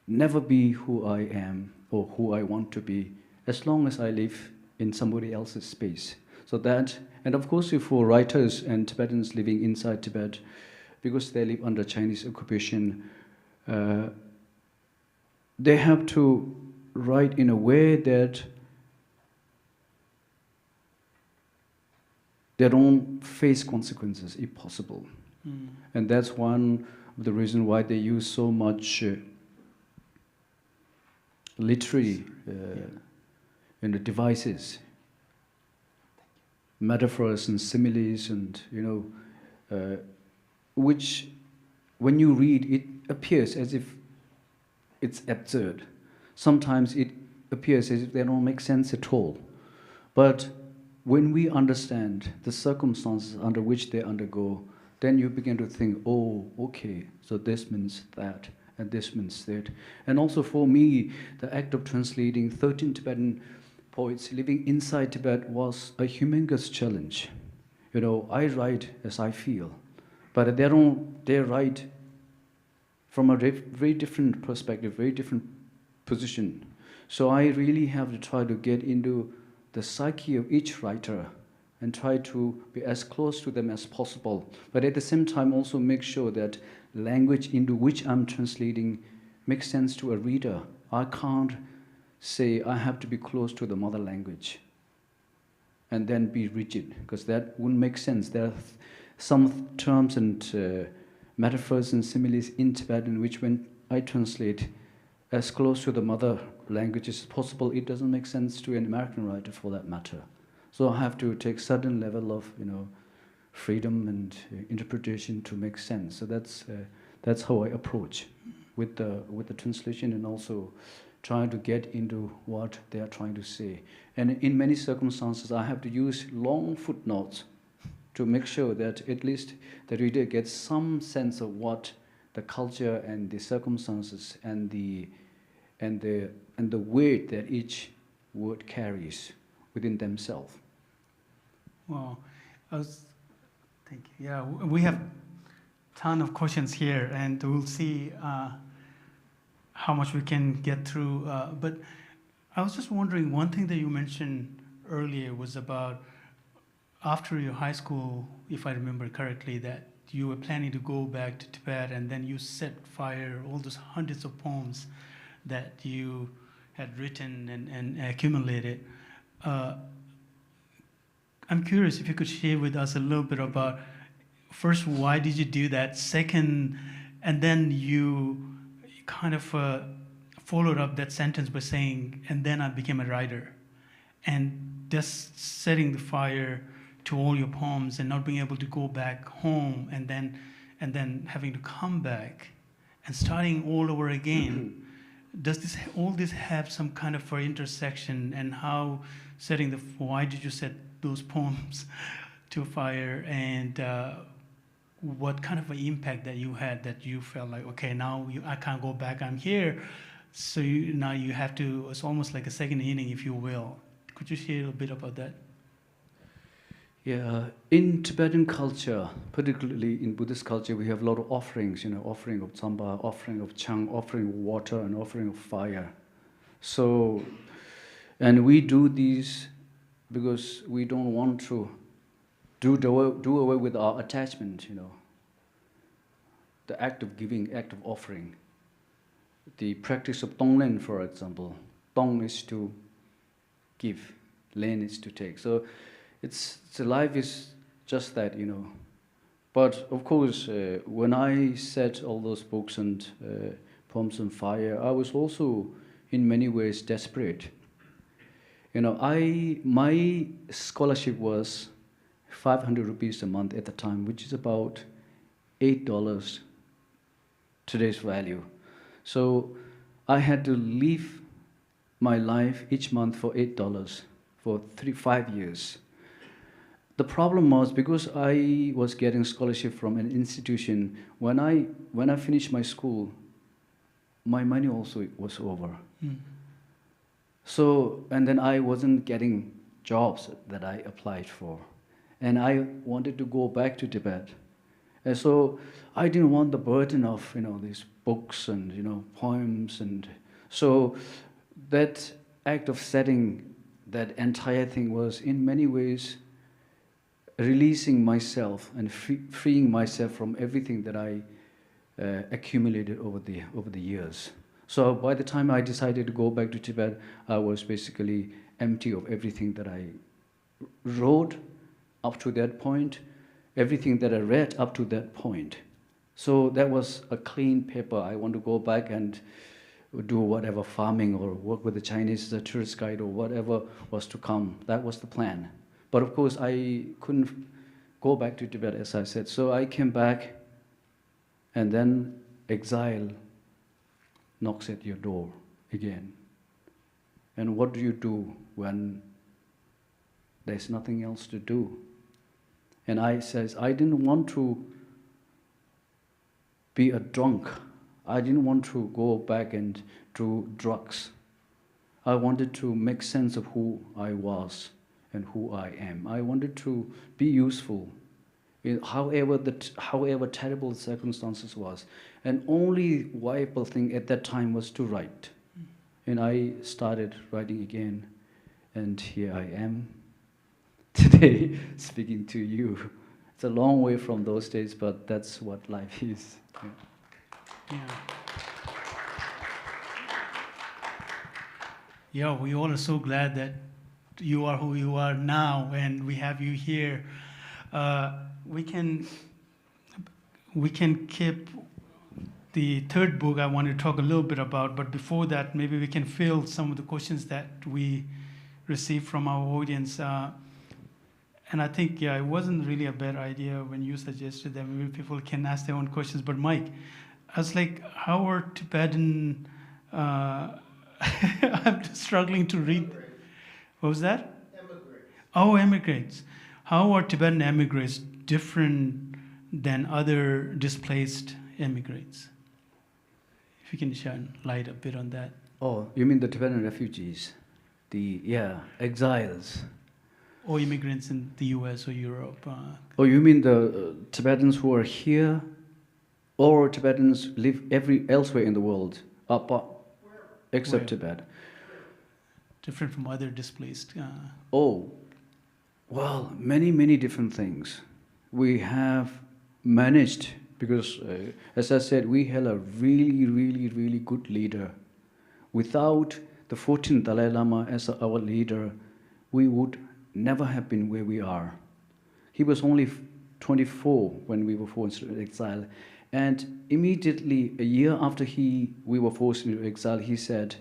never be who I am or who I want to be as long as I live in somebody else's space. So that, and of course for writers and Tibetans living inside Tibet, because they live under Chinese occupation, they have to write in a way that they don't face consequences if possible. And that's one of the reasons why they use so much literary devices, metaphors and similes, and which when you read, it appears as if it's absurd. Sometimes it appears as if they don't make sense at all. But when we understand the circumstances under which they undergo, then you begin to think, oh, okay, so this means that, and this means that. And also for me, the act of translating 13 Tibetan poets living inside Tibet was a humongous challenge. You know, I write as I feel, but they write from a very different perspective, very different position. So I really have to try to get into the psyche of each writer and try to be as close to them as possible. But at the same time also make sure that language into which I'm translating makes sense to a reader. I can't say I have to be close to the mother language and then be rigid, because that wouldn't make sense. There are some terms and metaphors and similes in Tibetan which when I translate as close to the mother language as possible, it doesn't make sense to an American writer for that matter. So I have to take certain level of, you know, freedom and interpretation to make sense. So that's how I approach with the translation, and also trying to get into what they are trying to say. And in many circumstances, I have to use long footnotes to make sure that at least the reader gets some sense of what the culture and the circumstances and the weight that each word carries within themselves. Well, thank you. Yeah, we have a ton of questions here, and we'll see how much we can get through. But I was just wondering, one thing that you mentioned earlier was about after your high school, if I remember correctly, that you were planning to go back to Tibet, and then you set fire all those hundreds of poems that you had written and accumulated. I'm curious if you could share with us a little bit about, first, why did you do that? Second, and then you kind of followed up that sentence by saying, and then I became a writer. And just setting the fire to all your poems and not being able to go back home, and then having to come back and starting all over again. Does all this have some kind of intersection, and how why did you set those poems to fire, and what kind of an impact that you had, that you felt like, okay, now I can't go back, I'm here, so now you have to, it's almost like a second inning, if you will. Could you share a bit about that? Yeah, in Tibetan culture, particularly in Buddhist culture, we have a lot of offerings, you know, offering of tsamba, offering of chang, offering of water, and offering of fire. So, and we do these because we don't want to do away with our attachment, you know. The act of giving, act of offering. The practice of tonglen, for example. Tong is to give, len is to take. So life is just that, you know. But of course, when I set all those books and poems on fire, I was also in many ways desperate. You know, my scholarship was 500 rupees a month at the time, which is about $8 today's value. So I had to live my life each month for $8 for 5 years. The problem was, because I was getting scholarship from an institution, when I finished my school, my money also was over. Mm. So, and then I wasn't getting jobs that I applied for. And I wanted to go back to Tibet. And so I didn't want the burden of, you know, these books and, you know, poems. And so that act of setting that entire thing was in many ways releasing myself and freeing myself from everything that I accumulated over the years. So by the time I decided to go back to Tibet, I was basically empty of everything that I wrote up to that point, everything that I read up to that point. So that was a clean paper. I want to go back and do whatever farming or work with the Chinese, the tourist guide, or whatever was to come. That was the plan. But of course, I couldn't go back to Tibet, as I said. So I came back, and then exile knocks at your door again. And what do you do when There's nothing else to do. And I says, I didn't want to be a drunk. I didn't want to go back and do drugs. I wanted to make sense of who I was and who I am. I wanted to be useful, however terrible the circumstances was. And only viable thing at that time was to write. And I started writing again, and here I am today speaking to you. It's a long way from those days, but that's what life is. Yeah. Yeah, we all are so glad that you are who you are now, and we have you here. We can keep the third book I want to talk a little bit about, but before that, maybe we can fill some of the questions that we received from our audience. And I think, yeah, it wasn't really a bad idea when you suggested that maybe people can ask their own questions. But Mike, I was like, how are Tibetan, I'm just struggling to read. Emigrants. What was that? Immigrants. Oh, immigrants. How are Tibetan immigrants different than other displaced immigrants? If you can shine light a bit on that. Oh, you mean the Tibetan refugees? Exiles. Or immigrants in the US or Europe. Oh, you mean the Tibetans who are here, or Tibetans live elsewhere in the world, except Where? Tibet? Different from other displaced. Oh, well, many different things. We have managed, because as I said, we had a really good leader. Without the 14th Dalai Lama as our leader, we would never have been where we are. He was only 24 when we were forced into exile. And immediately, a year after we were forced into exile, he said,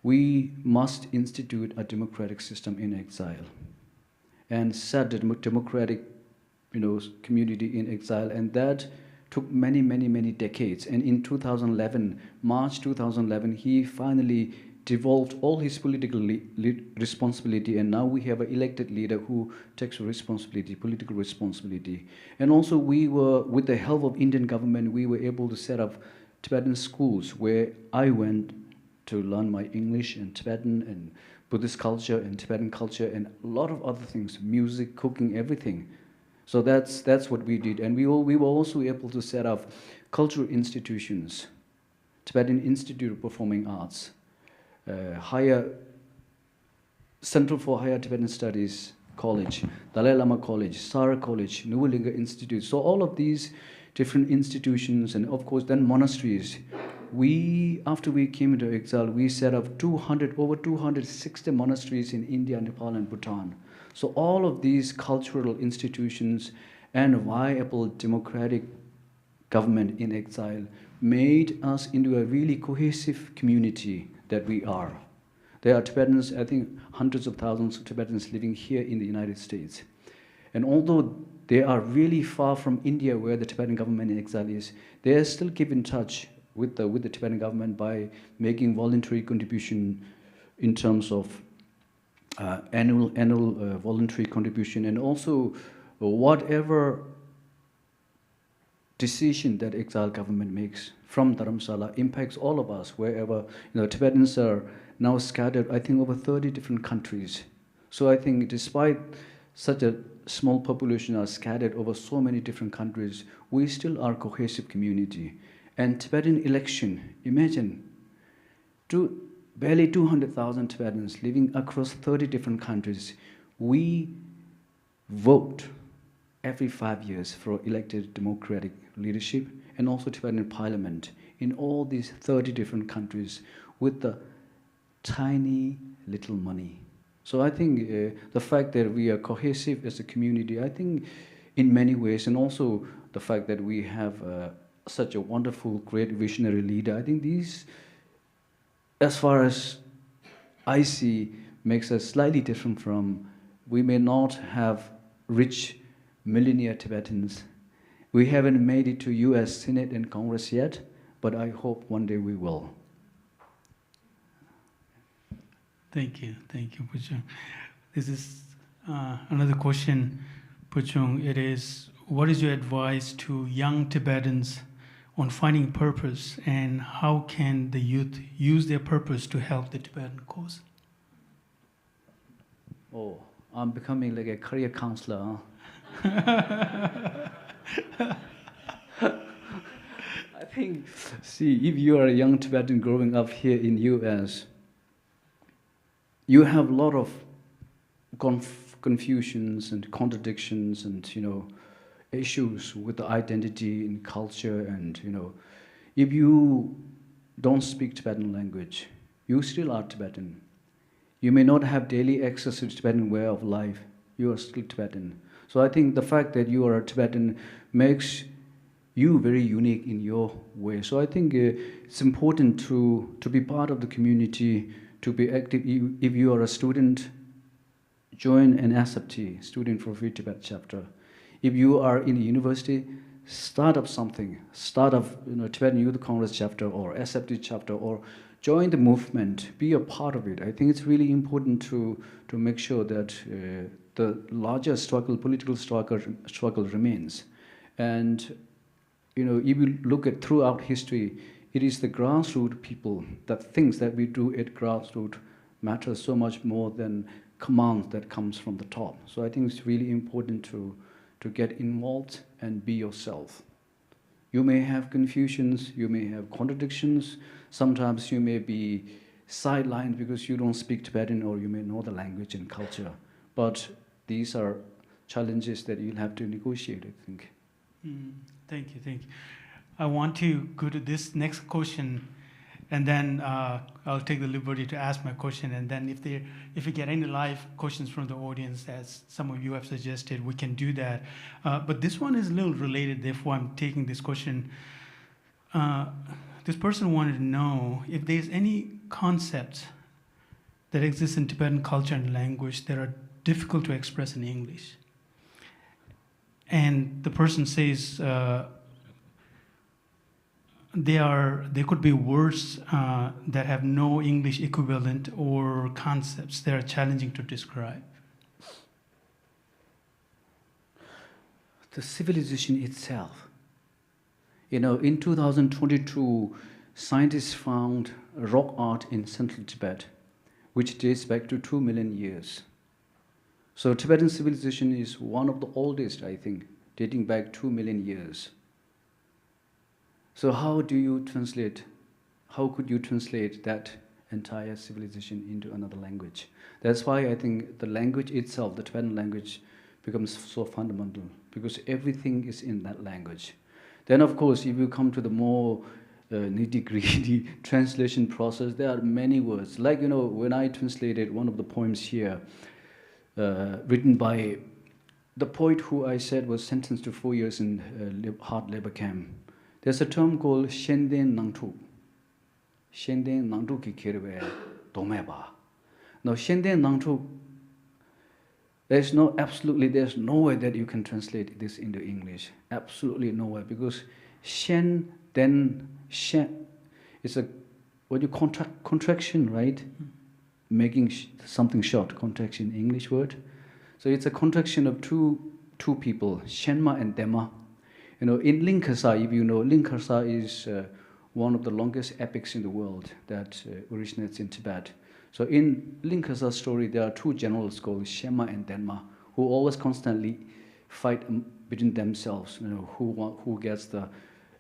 we must institute a democratic system in exile. And set the democratic community in exile. And that took many decades. And in 2011, March 2011, he finally devolved all his political responsibility, and now we have an elected leader who takes responsibility, political responsibility. And also we were, with the help of Indian government, we were able to set up Tibetan schools where I went to learn my English and Tibetan and Buddhist culture and Tibetan culture and a lot of other things, music, cooking, everything. So that's what we did. And we were also able to set up cultural institutions, Tibetan Institute of Performing Arts, Central for Higher Tibetan Studies College, Dalai Lama College, Sara College, Nuvalinga Institute. So all of these different institutions, and of course then monasteries. After we came into exile, we set up over 260 monasteries in India, Nepal, and Bhutan. So all of these cultural institutions and viable democratic government in exile made us into a really cohesive community that we are. There are Tibetans, I think hundreds of thousands of Tibetans living here in the United States. And although they are really far from India where the Tibetan government in exile is, they are still keep in touch with the Tibetan government by making voluntary contribution in terms of annual voluntary contribution, and also whatever decision that exile government makes from Dharamsala impacts all of us wherever. Tibetans are now scattered, I think, over 30 different countries. So I think despite such a small population are scattered over so many different countries, we still are a cohesive community. And Tibetan election, imagine, barely 200,000 Tibetans living across 30 different countries. We vote every 5 years for elected democratic leadership and also Tibetan parliament in all these 30 different countries with the tiny little money. So I think the fact that we are cohesive as a community, I think in many ways, and also the fact that we have such a wonderful, great visionary leader, I think these, as far as I see, makes us slightly different from, we may not have rich millionaire Tibetans. We haven't made it to US Senate and Congress yet, but I hope one day we will. Thank you, Bhuchung. This is Another question, Bhuchung, it is, what is your advice to young Tibetans on finding purpose, and how can the youth use their purpose to help the Tibetan cause? Oh, I'm becoming like a career counselor. I think, see, if you are a young Tibetan growing up here in US, you have a lot of confusions and contradictions and, issues with the identity and culture. And, if you don't speak Tibetan language, you still are Tibetan. You may not have daily access to Tibetan way of life. You are still Tibetan. So I think the fact that you are a Tibetan makes you very unique in your way. So I think it's important to be part of the community, to be active. If you are a student, join an SFT, Student for Free Tibet chapter. If you are in a university, start up something. Start up Tibetan Youth Congress chapter or SFT chapter, or join the movement, be a part of it. I think it's really important to make sure that the larger struggle, political struggle remains. And if you look at throughout history, it is the grassroots people that things that we do at grassroots matters so much more than commands that comes from the top. So I think it's really important to get involved and be yourself. You may have confusions, you may have contradictions, sometimes you may be sidelined because you don't speak Tibetan or you may know the language and culture. But these are challenges that you'll have to negotiate, I think. Thank you. I want to go to this next question, and then I'll take the liberty to ask my question, and then if we get any live questions from the audience, as some of you have suggested, we can do that. But this one is a little related, therefore I'm taking this question. This person wanted to know if there's any concepts that exist in Tibetan culture and language that are difficult to express in English. And the person says there could be words that have no English equivalent or concepts that are challenging to describe. The civilization itself. In 2022, scientists found rock art in central Tibet, which dates back to 2 million years. So Tibetan civilization is one of the oldest, I think, dating back 2 million years. So how could you translate that entire civilization into another language? That's why I think the language itself, the Tibetan language, becomes so fundamental, because everything is in that language. Then, of course, if you come to the more nitty-gritty translation process, there are many words. Like, when I translated one of the poems here, written by the poet who I said was sentenced to 4 years in hard labor camp, there's a term called Shenden Nangtu. Shenden Nangtu ki kirwe domeba. Now, Shenden Nangtu, there's no way that you can translate this into English. Absolutely no way, because Shen, then Shen, it's a contraction, right? Making something short, contraction, English word. So it's a contraction of two people, Shenma and Dema. In Linkasa, if you know, Linkasa is one of the longest epics in the world that originates in Tibet. So in Linkasa's story, there are two generals called Shema and Denma, who always constantly fight between themselves. Who gets the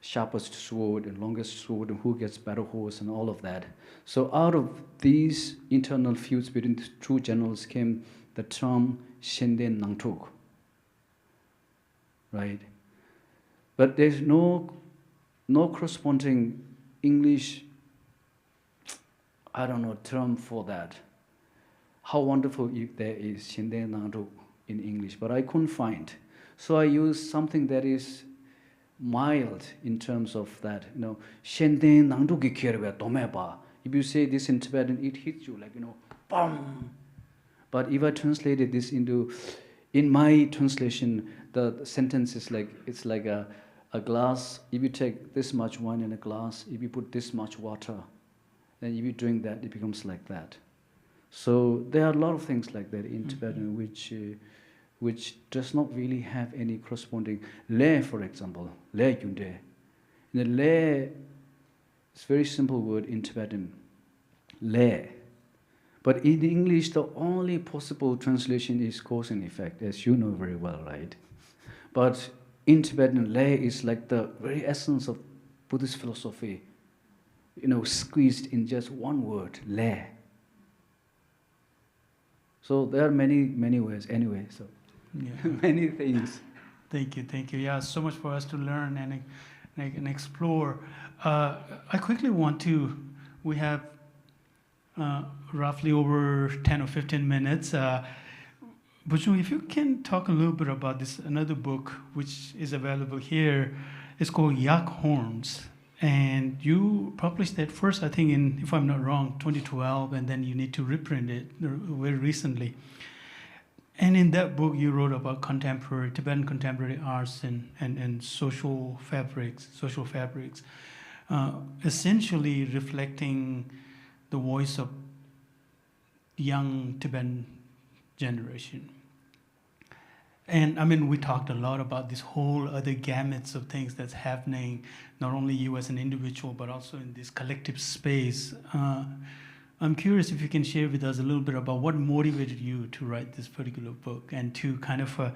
sharpest sword and longest sword, and who gets better horse, and all of that. So out of these internal feuds between the two generals came the term Shenden Nangtuk, right? But there's no corresponding English, term for that. How wonderful if there is Shenden Nangtuk in English, but I couldn't find. So I used something that is mild in terms of that, Shenden Nangtuk ki kirwe domeba. If you say this in Tibetan, it hits you like, bam. But if I translated this in my translation, the sentence is like, it's like a glass. If you take this much wine in a glass, if you put this much water, then if you drink that, it becomes like that. So there are a lot of things like that in Tibetan which does not really have any corresponding. Le, for example, le yunde. The le is a very simple word in Tibetan, le. But in English, the only possible translation is cause and effect, as you know very well, right? But in Tibetan, le is like the very essence of Buddhist philosophy, squeezed in just one word, le. So there are many ways anyway, so many things. Thank you. Yeah, so much for us to learn and explore. I quickly we have roughly over 10 or 15 minutes. Bhuchung, if you can talk a little bit about this, another book which is available here, it's called Yak Horns. And you published that first, I think, if I'm not wrong, 2012, and then you need to reprint it very recently. And in that book, you wrote about Tibetan contemporary arts and social fabrics, essentially reflecting the voice of young Tibetan generation. And I mean, we talked a lot about this whole other gamuts of things that's happening, not only you as an individual, but also in this collective space. I'm curious if you can share with us a little bit about what motivated you to write this particular book and to kind of,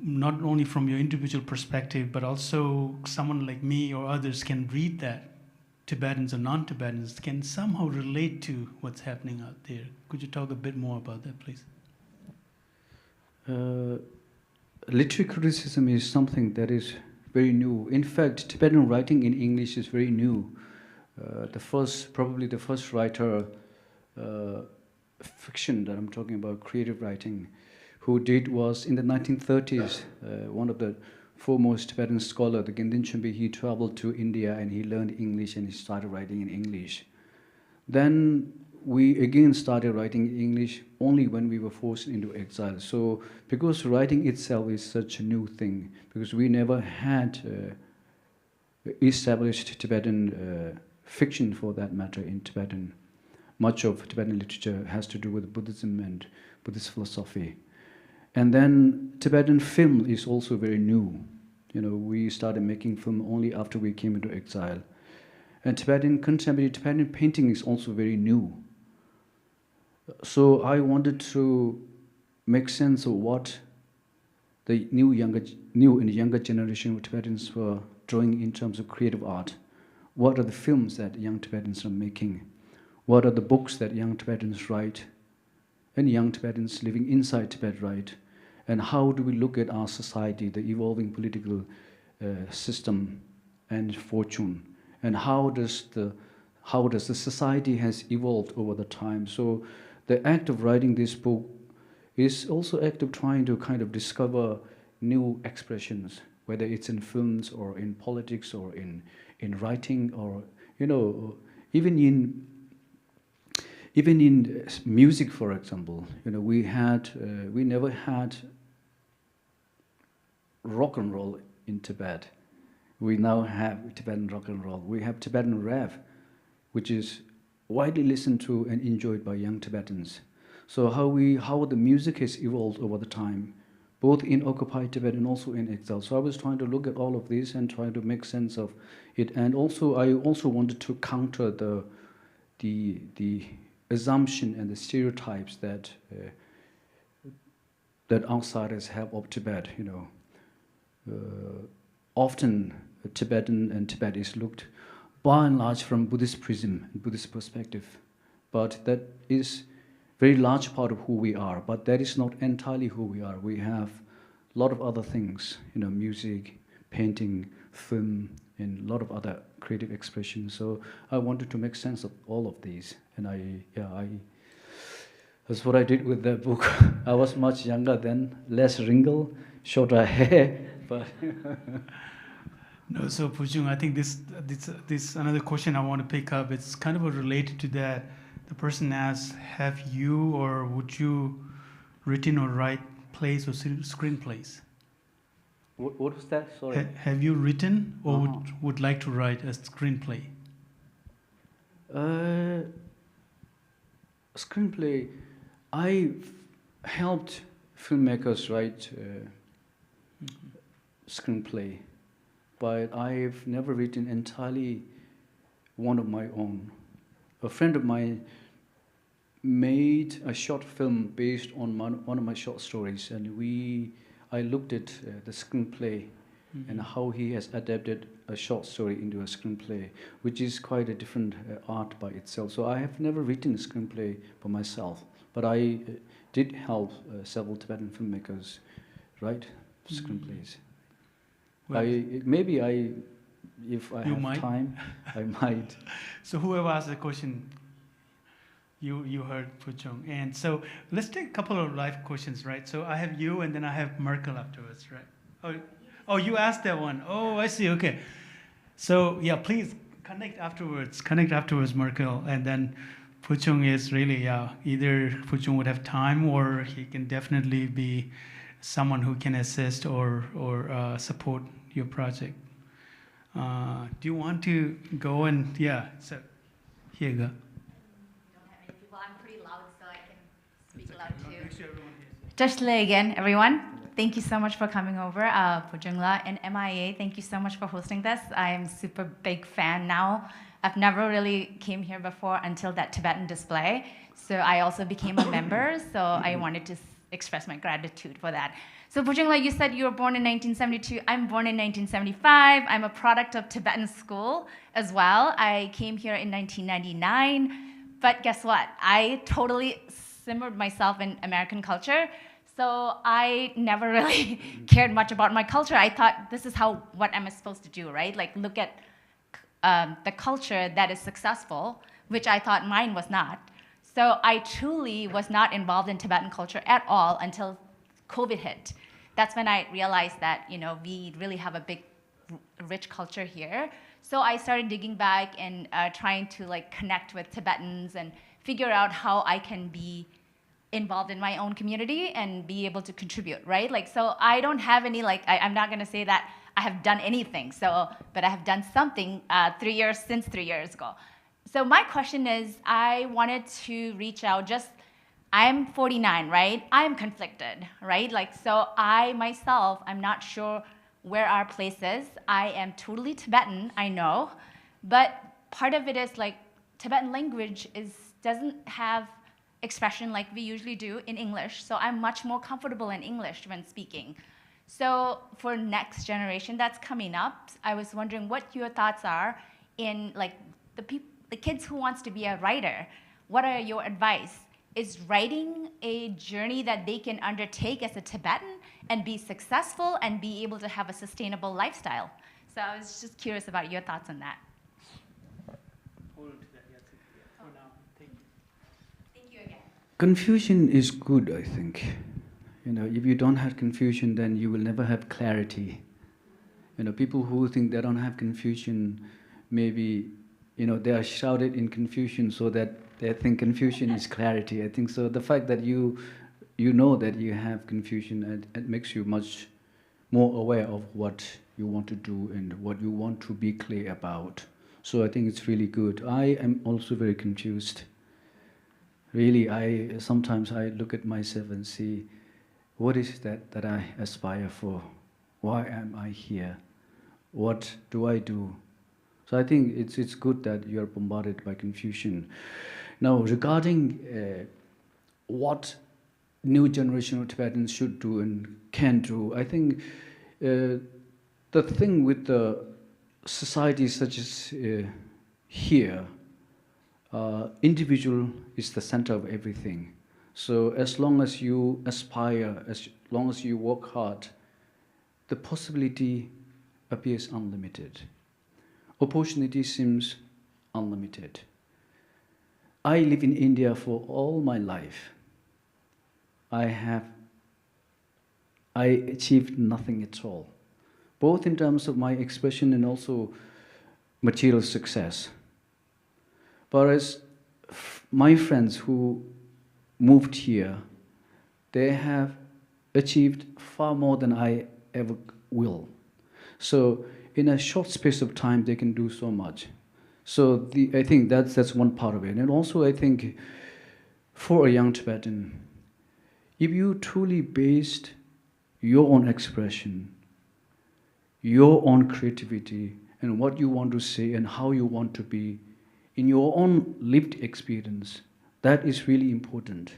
not only from your individual perspective, but also someone like me or others can read that, Tibetans or non-Tibetans, can somehow relate to what's happening out there. Could you talk a bit more about that, please? Literary criticism is something that is very new. In fact, Tibetan writing in English is very new. Probably the first writer, fiction that I'm talking about, creative writing, who did was in the 1930s, one of the foremost Tibetan scholar, the Gendin Chumbi, he traveled to India and he learned English and he started writing in English. Then we again started writing in English only when we were forced into exile. So because writing itself is such a new thing, because we never had established Tibetan fiction for that matter in Tibetan. Much of Tibetan literature has to do with Buddhism and Buddhist philosophy. And then Tibetan film is also very new. We started making film only after we came into exile. And contemporary Tibetan painting is also very new. So I wanted to make sense of what the new and younger generation of Tibetans were drawing in terms of creative art. What are the films that young Tibetans are making? What are the books that young Tibetans write and young Tibetans living inside Tibet write? And how do we look at our society, the evolving political system and fortune? And how does the society has evolved over the time? So the act of writing this book is also act of trying to kind of discover new expressions, whether it's in films or in politics or in writing or even in music, for example. We never had rock and roll in Tibet. We now have Tibetan rock and roll. We have Tibetan rap, which is widely listened to and enjoyed by young Tibetans. So how the music has evolved over the time, both in occupied Tibet and also in exile. So I was trying to look at all of this and try to make sense of it. And also I wanted to counter the assumption and the stereotypes that outsiders have of Tibet. Often Tibetan and Tibet is looked by and large from Buddhist prism and Buddhist perspective, but that is very large part of who we are. But that is not entirely who we are. We have a lot of other things, music, painting, film, and a lot of other creative expressions. So I wanted to make sense of all of these, and that's what I did with that book. I was much younger then, less wrinkle, shorter hair, but. No, so Bhuchung, I think this another question I want to pick up. It's kind of related to that. The person asks, have you or would you written or write plays or screenplays? What was that? Sorry. Have you written or would like to write a screenplay? Screenplay, I helped filmmakers write screenplay, but I've never written entirely one of my own. A friend of mine made a short film based on one of my short stories, and I looked at the screenplay and how he has adapted a short story into a screenplay, which is quite a different art by itself. So I have never written a screenplay for myself, but I did help several Tibetan filmmakers write screenplays. Well, if I have time, I might. So whoever asked the question, you heard Bhuchung. And so let's take a couple of live questions, right? So I have you, and then I have Merkel afterwards, right? Oh, you asked that one. Oh, I see. Okay. So yeah, please connect afterwards. Connect afterwards, Merkel, and then Bhuchung is really either Bhuchung would have time, or he can definitely be someone who can assist or support your project. Do you want to go and so here you go. Don't have many people. I'm pretty loud, so I can speak loud too. Make sure everyone hears. Tashle again, everyone. Thank you so much for coming over. Bhuchungla and MIA, thank you so much for hosting this. I am super big fan now. I've never really came here before until that Tibetan display. So I also became a member, so I wanted to express my gratitude for that. So Bhuchungla, you said you were born in 1972. I'm born in 1975. I'm a product of Tibetan school as well. I came here in 1999. But guess what? I totally simmered myself in American culture. So I never really cared much about my culture. I thought, this is what am I supposed to do, right? Like look at the culture that is successful, which I thought mine was not. So I truly was not involved in Tibetan culture at all until COVID hit. That's when I realized that, we really have a big, rich culture here. So I started digging back and trying to connect with Tibetans and figure out how I can be involved in my own community and be able to contribute, right? So I don't have any, I'm not gonna say that I have done anything, but I have done something since 3 years ago. So my question is, I wanted to reach out I'm 49, right? I'm conflicted, right? So I myself, I'm not sure where our place is. I am totally Tibetan, I know, but part of it is Tibetan language doesn't have expression like we usually do in English, so I'm much more comfortable in English when speaking. So for next generation that's coming up, I was wondering what your thoughts are in the kids who wants to be a writer. What are your advice? Is writing a journey that they can undertake as a Tibetan and be successful and be able to have a sustainable lifestyle? So I was just curious about your thoughts on that. Thank you again. Confusion is good, I think. If you don't have confusion, then you will never have clarity. People who think they don't have confusion, maybe, they are shrouded in confusion so that they think confusion is clarity. I think so. The fact that you know that you have confusion, it makes you much more aware of what you want to do and what you want to be clear about. So I think it's really good. I am also very confused. Really, sometimes I look at myself and see, what is that I aspire for? Why am I here? What do I do? So I think it's good that you are bombarded by confusion. Now, regarding what new generation of Tibetans should do and can do, I think the thing with the societies such as here, individual is the center of everything. So as long as you aspire, as long as you work hard, the possibility appears unlimited. Opportunity seems unlimited. I live in India for all my life. I achieved nothing at all, both in terms of my expression and also material success. Whereas my friends who moved here, they have achieved far more than I ever will. So in a short space of time, they can do so much. So I think that's one part of it. And also I think for a young Tibetan, if you truly based your own expression, your own creativity, and what you want to say and how you want to be in your own lived experience, that is really important.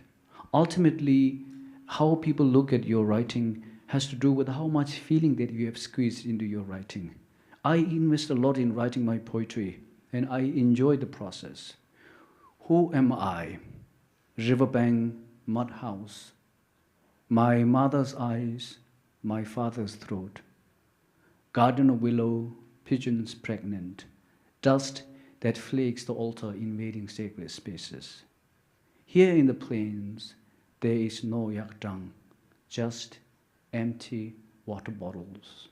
Ultimately, how people look at your writing has to do with how much feeling that you have squeezed into your writing. I invest a lot in writing my poetry, and I enjoy the process. Who am I? Riverbank, mud house, my mother's eyes, my father's throat, garden of willow, pigeons pregnant, dust that flakes the altar invading sacred spaces. Here in the plains, there is no yakdang, just empty water bottles.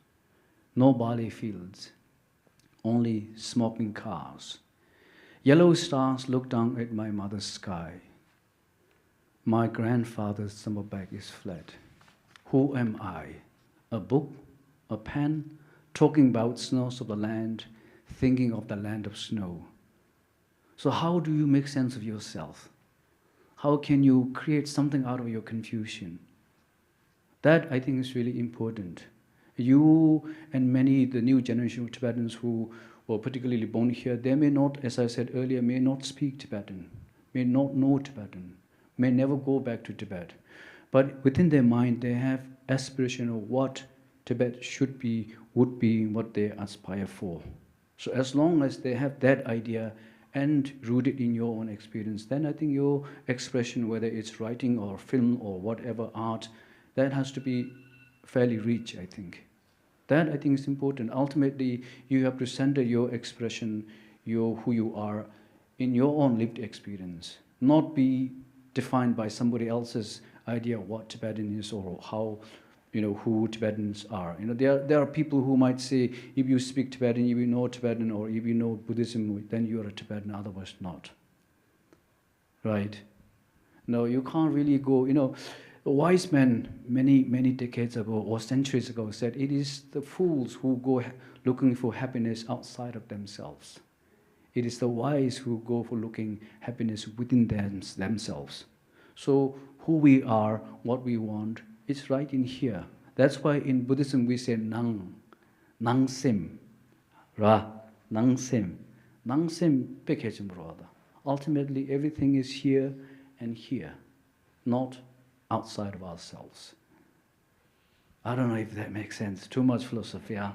No barley fields, only smoking cars. Yellow stars look down at my mother's sky. My grandfather's summer bag is flat. Who am I? A book, a pen, talking about snows of the land, thinking of the land of snow. So how do you make sense of yourself? How can you create something out of your confusion? That, I think, is really important. You and many, the new generation of Tibetans who were particularly born here, they may not, as I said earlier, may not speak Tibetan, may not know Tibetan, may never go back to Tibet. But within their mind, they have aspiration of what Tibet should be, would be, what they aspire for. So as long as they have that idea and rooted in your own experience, then I think your expression, whether it's writing or film or whatever art, that has to be fairly rich, I think. That, I think, is important. Ultimately, you have to center your expression, who you are, in your own lived experience, not be defined by somebody else's idea of what Tibetan is or how, who Tibetans are. There are people who might say, if you speak Tibetan, if you know Tibetan, or if you know Buddhism, then you are a Tibetan, otherwise not. Right? No, you can't really go, a wise man many, many decades ago or centuries ago said, it is the fools who go looking for happiness outside of themselves. It is the wise who go for looking happiness within themselves. So who we are, what we want, it's right in here. That's why in Buddhism we say nang sim, ra, nang sim. Nang sim pekechim brother. Ultimately everything is here and here, not outside of ourselves. I don't know if that makes sense. Too much philosophy, yeah?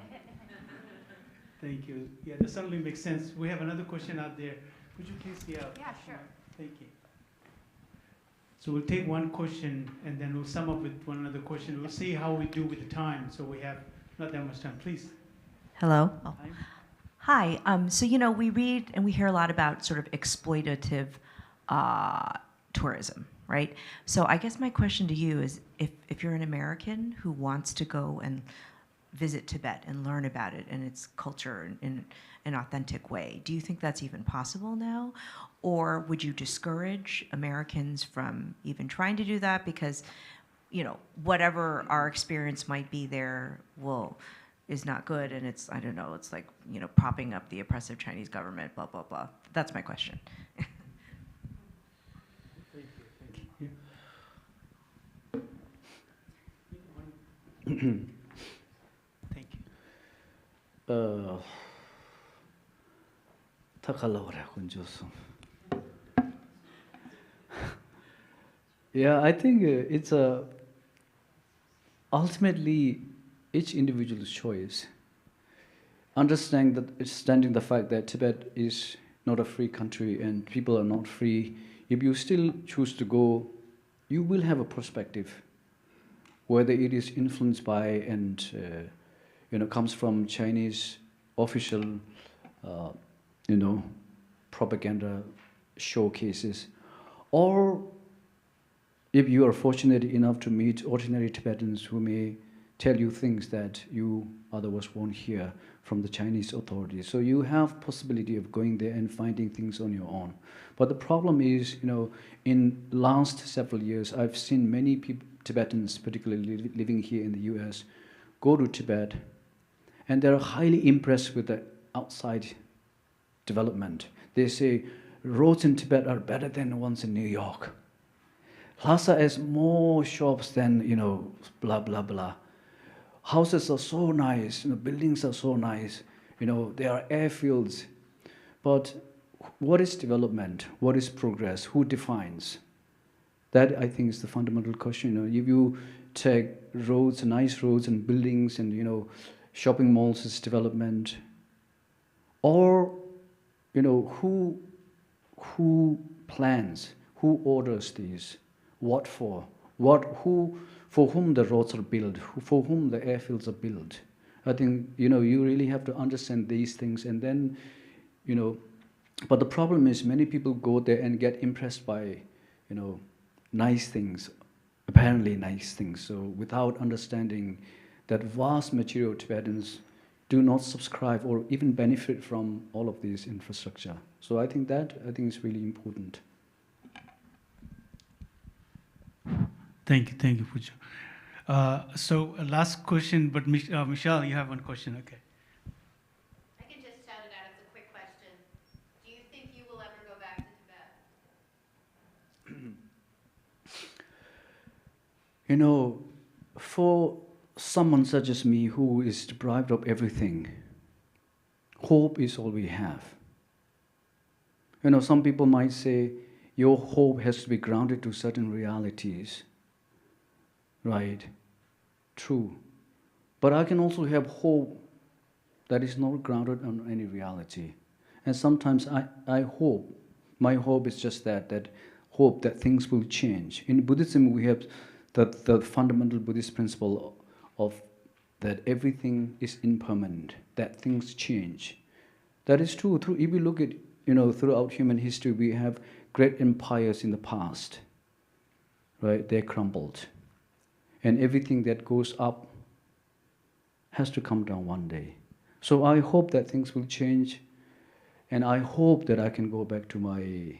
Thank you. Yeah, that certainly makes sense. We have another question out there. Would you please, Yeah, sure. Thank you. So we'll take one question and then we'll sum up with one another question. We'll see how we do with the time. So we have not that much time. Please. Hello. Oh. Hi. Hi. So, we read and we hear a lot about sort of exploitative tourism, right? So I guess my question to you is, if you're an American who wants to go and visit Tibet and learn about it and its culture in an authentic way, do you think that's even possible now? Or would you discourage Americans from even trying to do that because, whatever our experience might be there is not good, and it's, I don't know, it's like, propping up the oppressive Chinese government, blah, blah, blah. That's my question. Thank you. Yeah, I think it's ultimately each individual's choice. Understanding the fact that Tibet is not a free country and people are not free, if you still choose to go, you will have a perspective, whether it is influenced by and comes from Chinese official propaganda showcases, or if you are fortunate enough to meet ordinary Tibetans who may tell you things that you otherwise won't hear from the Chinese authorities. So you have possibility of going there and finding things on your own. But the problem is, in last several years, I've seen many Tibetans, particularly living here in the US, go to Tibet, and they're highly impressed with the outside development. They say, roads in Tibet are better than the ones in New York. Lhasa has more shops than, you know, blah, blah, blah. Houses are so nice, you know, buildings are so nice, you know, there are airfields. But what is development? What is progress? Who defines? That, I think, is the fundamental question. You know, if you take roads, nice roads and buildings and, you know, shopping malls as development, or, you know, who plans, who orders these, what for, who, for whom the roads are built, for whom the airfields are built. I think, you know, you really have to understand these things, and then, you know, but the problem is many people go there and get impressed by, you know, nice things, apparently nice things. So without understanding that vast majority of Tibetans do not subscribe or even benefit from all of these infrastructure. So I think is really important. Thank you, Bhuchung. So last question, but Michelle, you have one question, okay. I can just shout it out. It's a quick question. Do you think you will ever go back to Tibet? You know, for someone such as me who is deprived of everything, hope is all we have. You know, some people might say, your hope has to be grounded to certain realities. Right, true. But I can also have hope that is not grounded on any reality. And sometimes I hope, my hope is just that hope that things will change. In Buddhism, we have the fundamental Buddhist principle of that everything is impermanent, that things change. That is true. If we look at, you know, throughout human history, we have great empires in the past, right? They crumbled. And everything that goes up has to come down one day. So I hope that things will change, and I hope that I can go back to my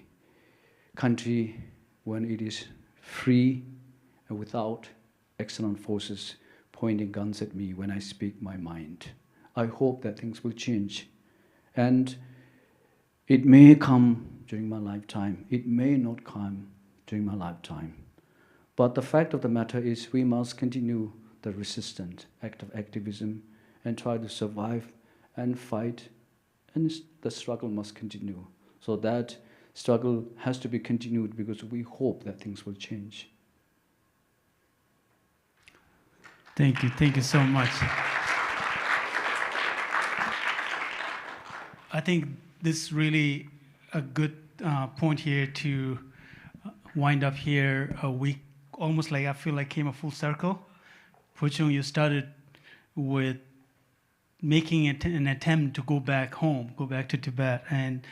country when it is free and without external forces pointing guns at me when I speak my mind. I hope that things will change. And it may come during my lifetime. It may not come during my lifetime. But the fact of the matter is we must continue the resistant act of activism and try to survive and fight, and the struggle must continue. So that struggle has to be continued because we hope that things will change. Thank you so much. I think this is really a good point here to wind up here. We almost like, I feel like came a full circle. Bhuchung, you started with making an attempt to go back home, go back to Tibet, and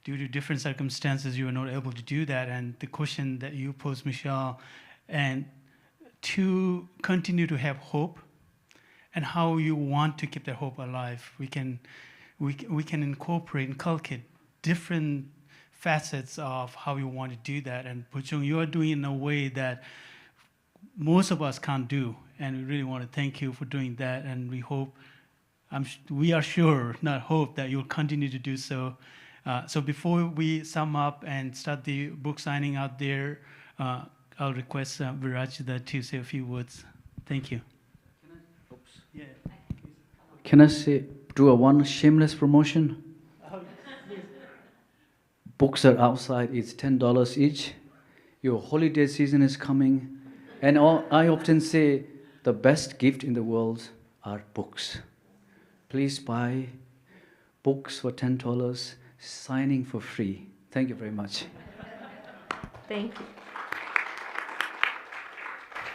due to different circumstances, you were not able to do that. And the question that you posed, Michelle, and to continue to have hope, and how you want to keep that hope alive. We can inculcate different facets of how you want to do that. And Bhuchung, you are doing it in a way that most of us can't do, and we really want to thank you for doing that. And we hope, we are sure, not hope, that you'll continue to do so. So before we sum up and start the book signing out there, I'll request Virajita to say a few words. Thank you. Can I do one shameless promotion? Books are outside, it's $10 each. Your holiday season is coming. And I often say the best gift in the world are books. Please buy books for $10, signing for free. Thank you very much. Thank you.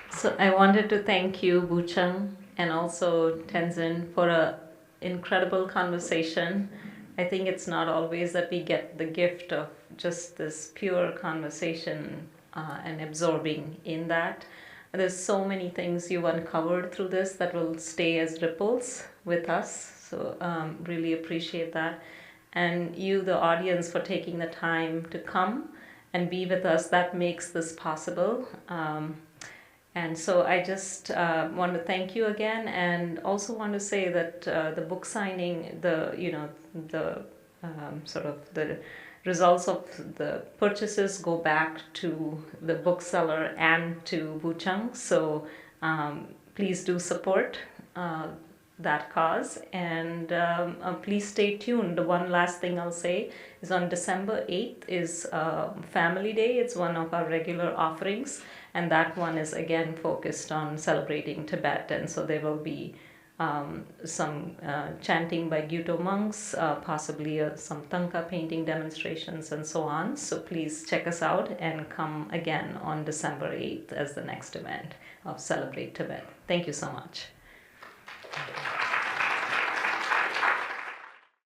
So I wanted to thank you, Bhuchung, and also Tenzin, for an incredible conversation. I think it's not always that we get the gift of just this pure conversation and absorbing in that. There's so many things you've uncovered through this that will stay as ripples with us. So really appreciate that. And you, the audience, for taking the time to come and be with us. That makes this possible. And so I just want to thank you again, and also want to say that the book signing, the sort of the results of the purchases go back to the bookseller and to Buchung. So please do support that cause, and please stay tuned. The one last thing I'll say is on December 8th is Family Day. It's one of our regular offerings, and that one is again focused on celebrating Tibet, and so there will be some chanting by Gyuto monks, possibly some tanka painting demonstrations and so on. So please check us out and come again on December 8th as the next event of Celebrate Tibet. Thank you so much.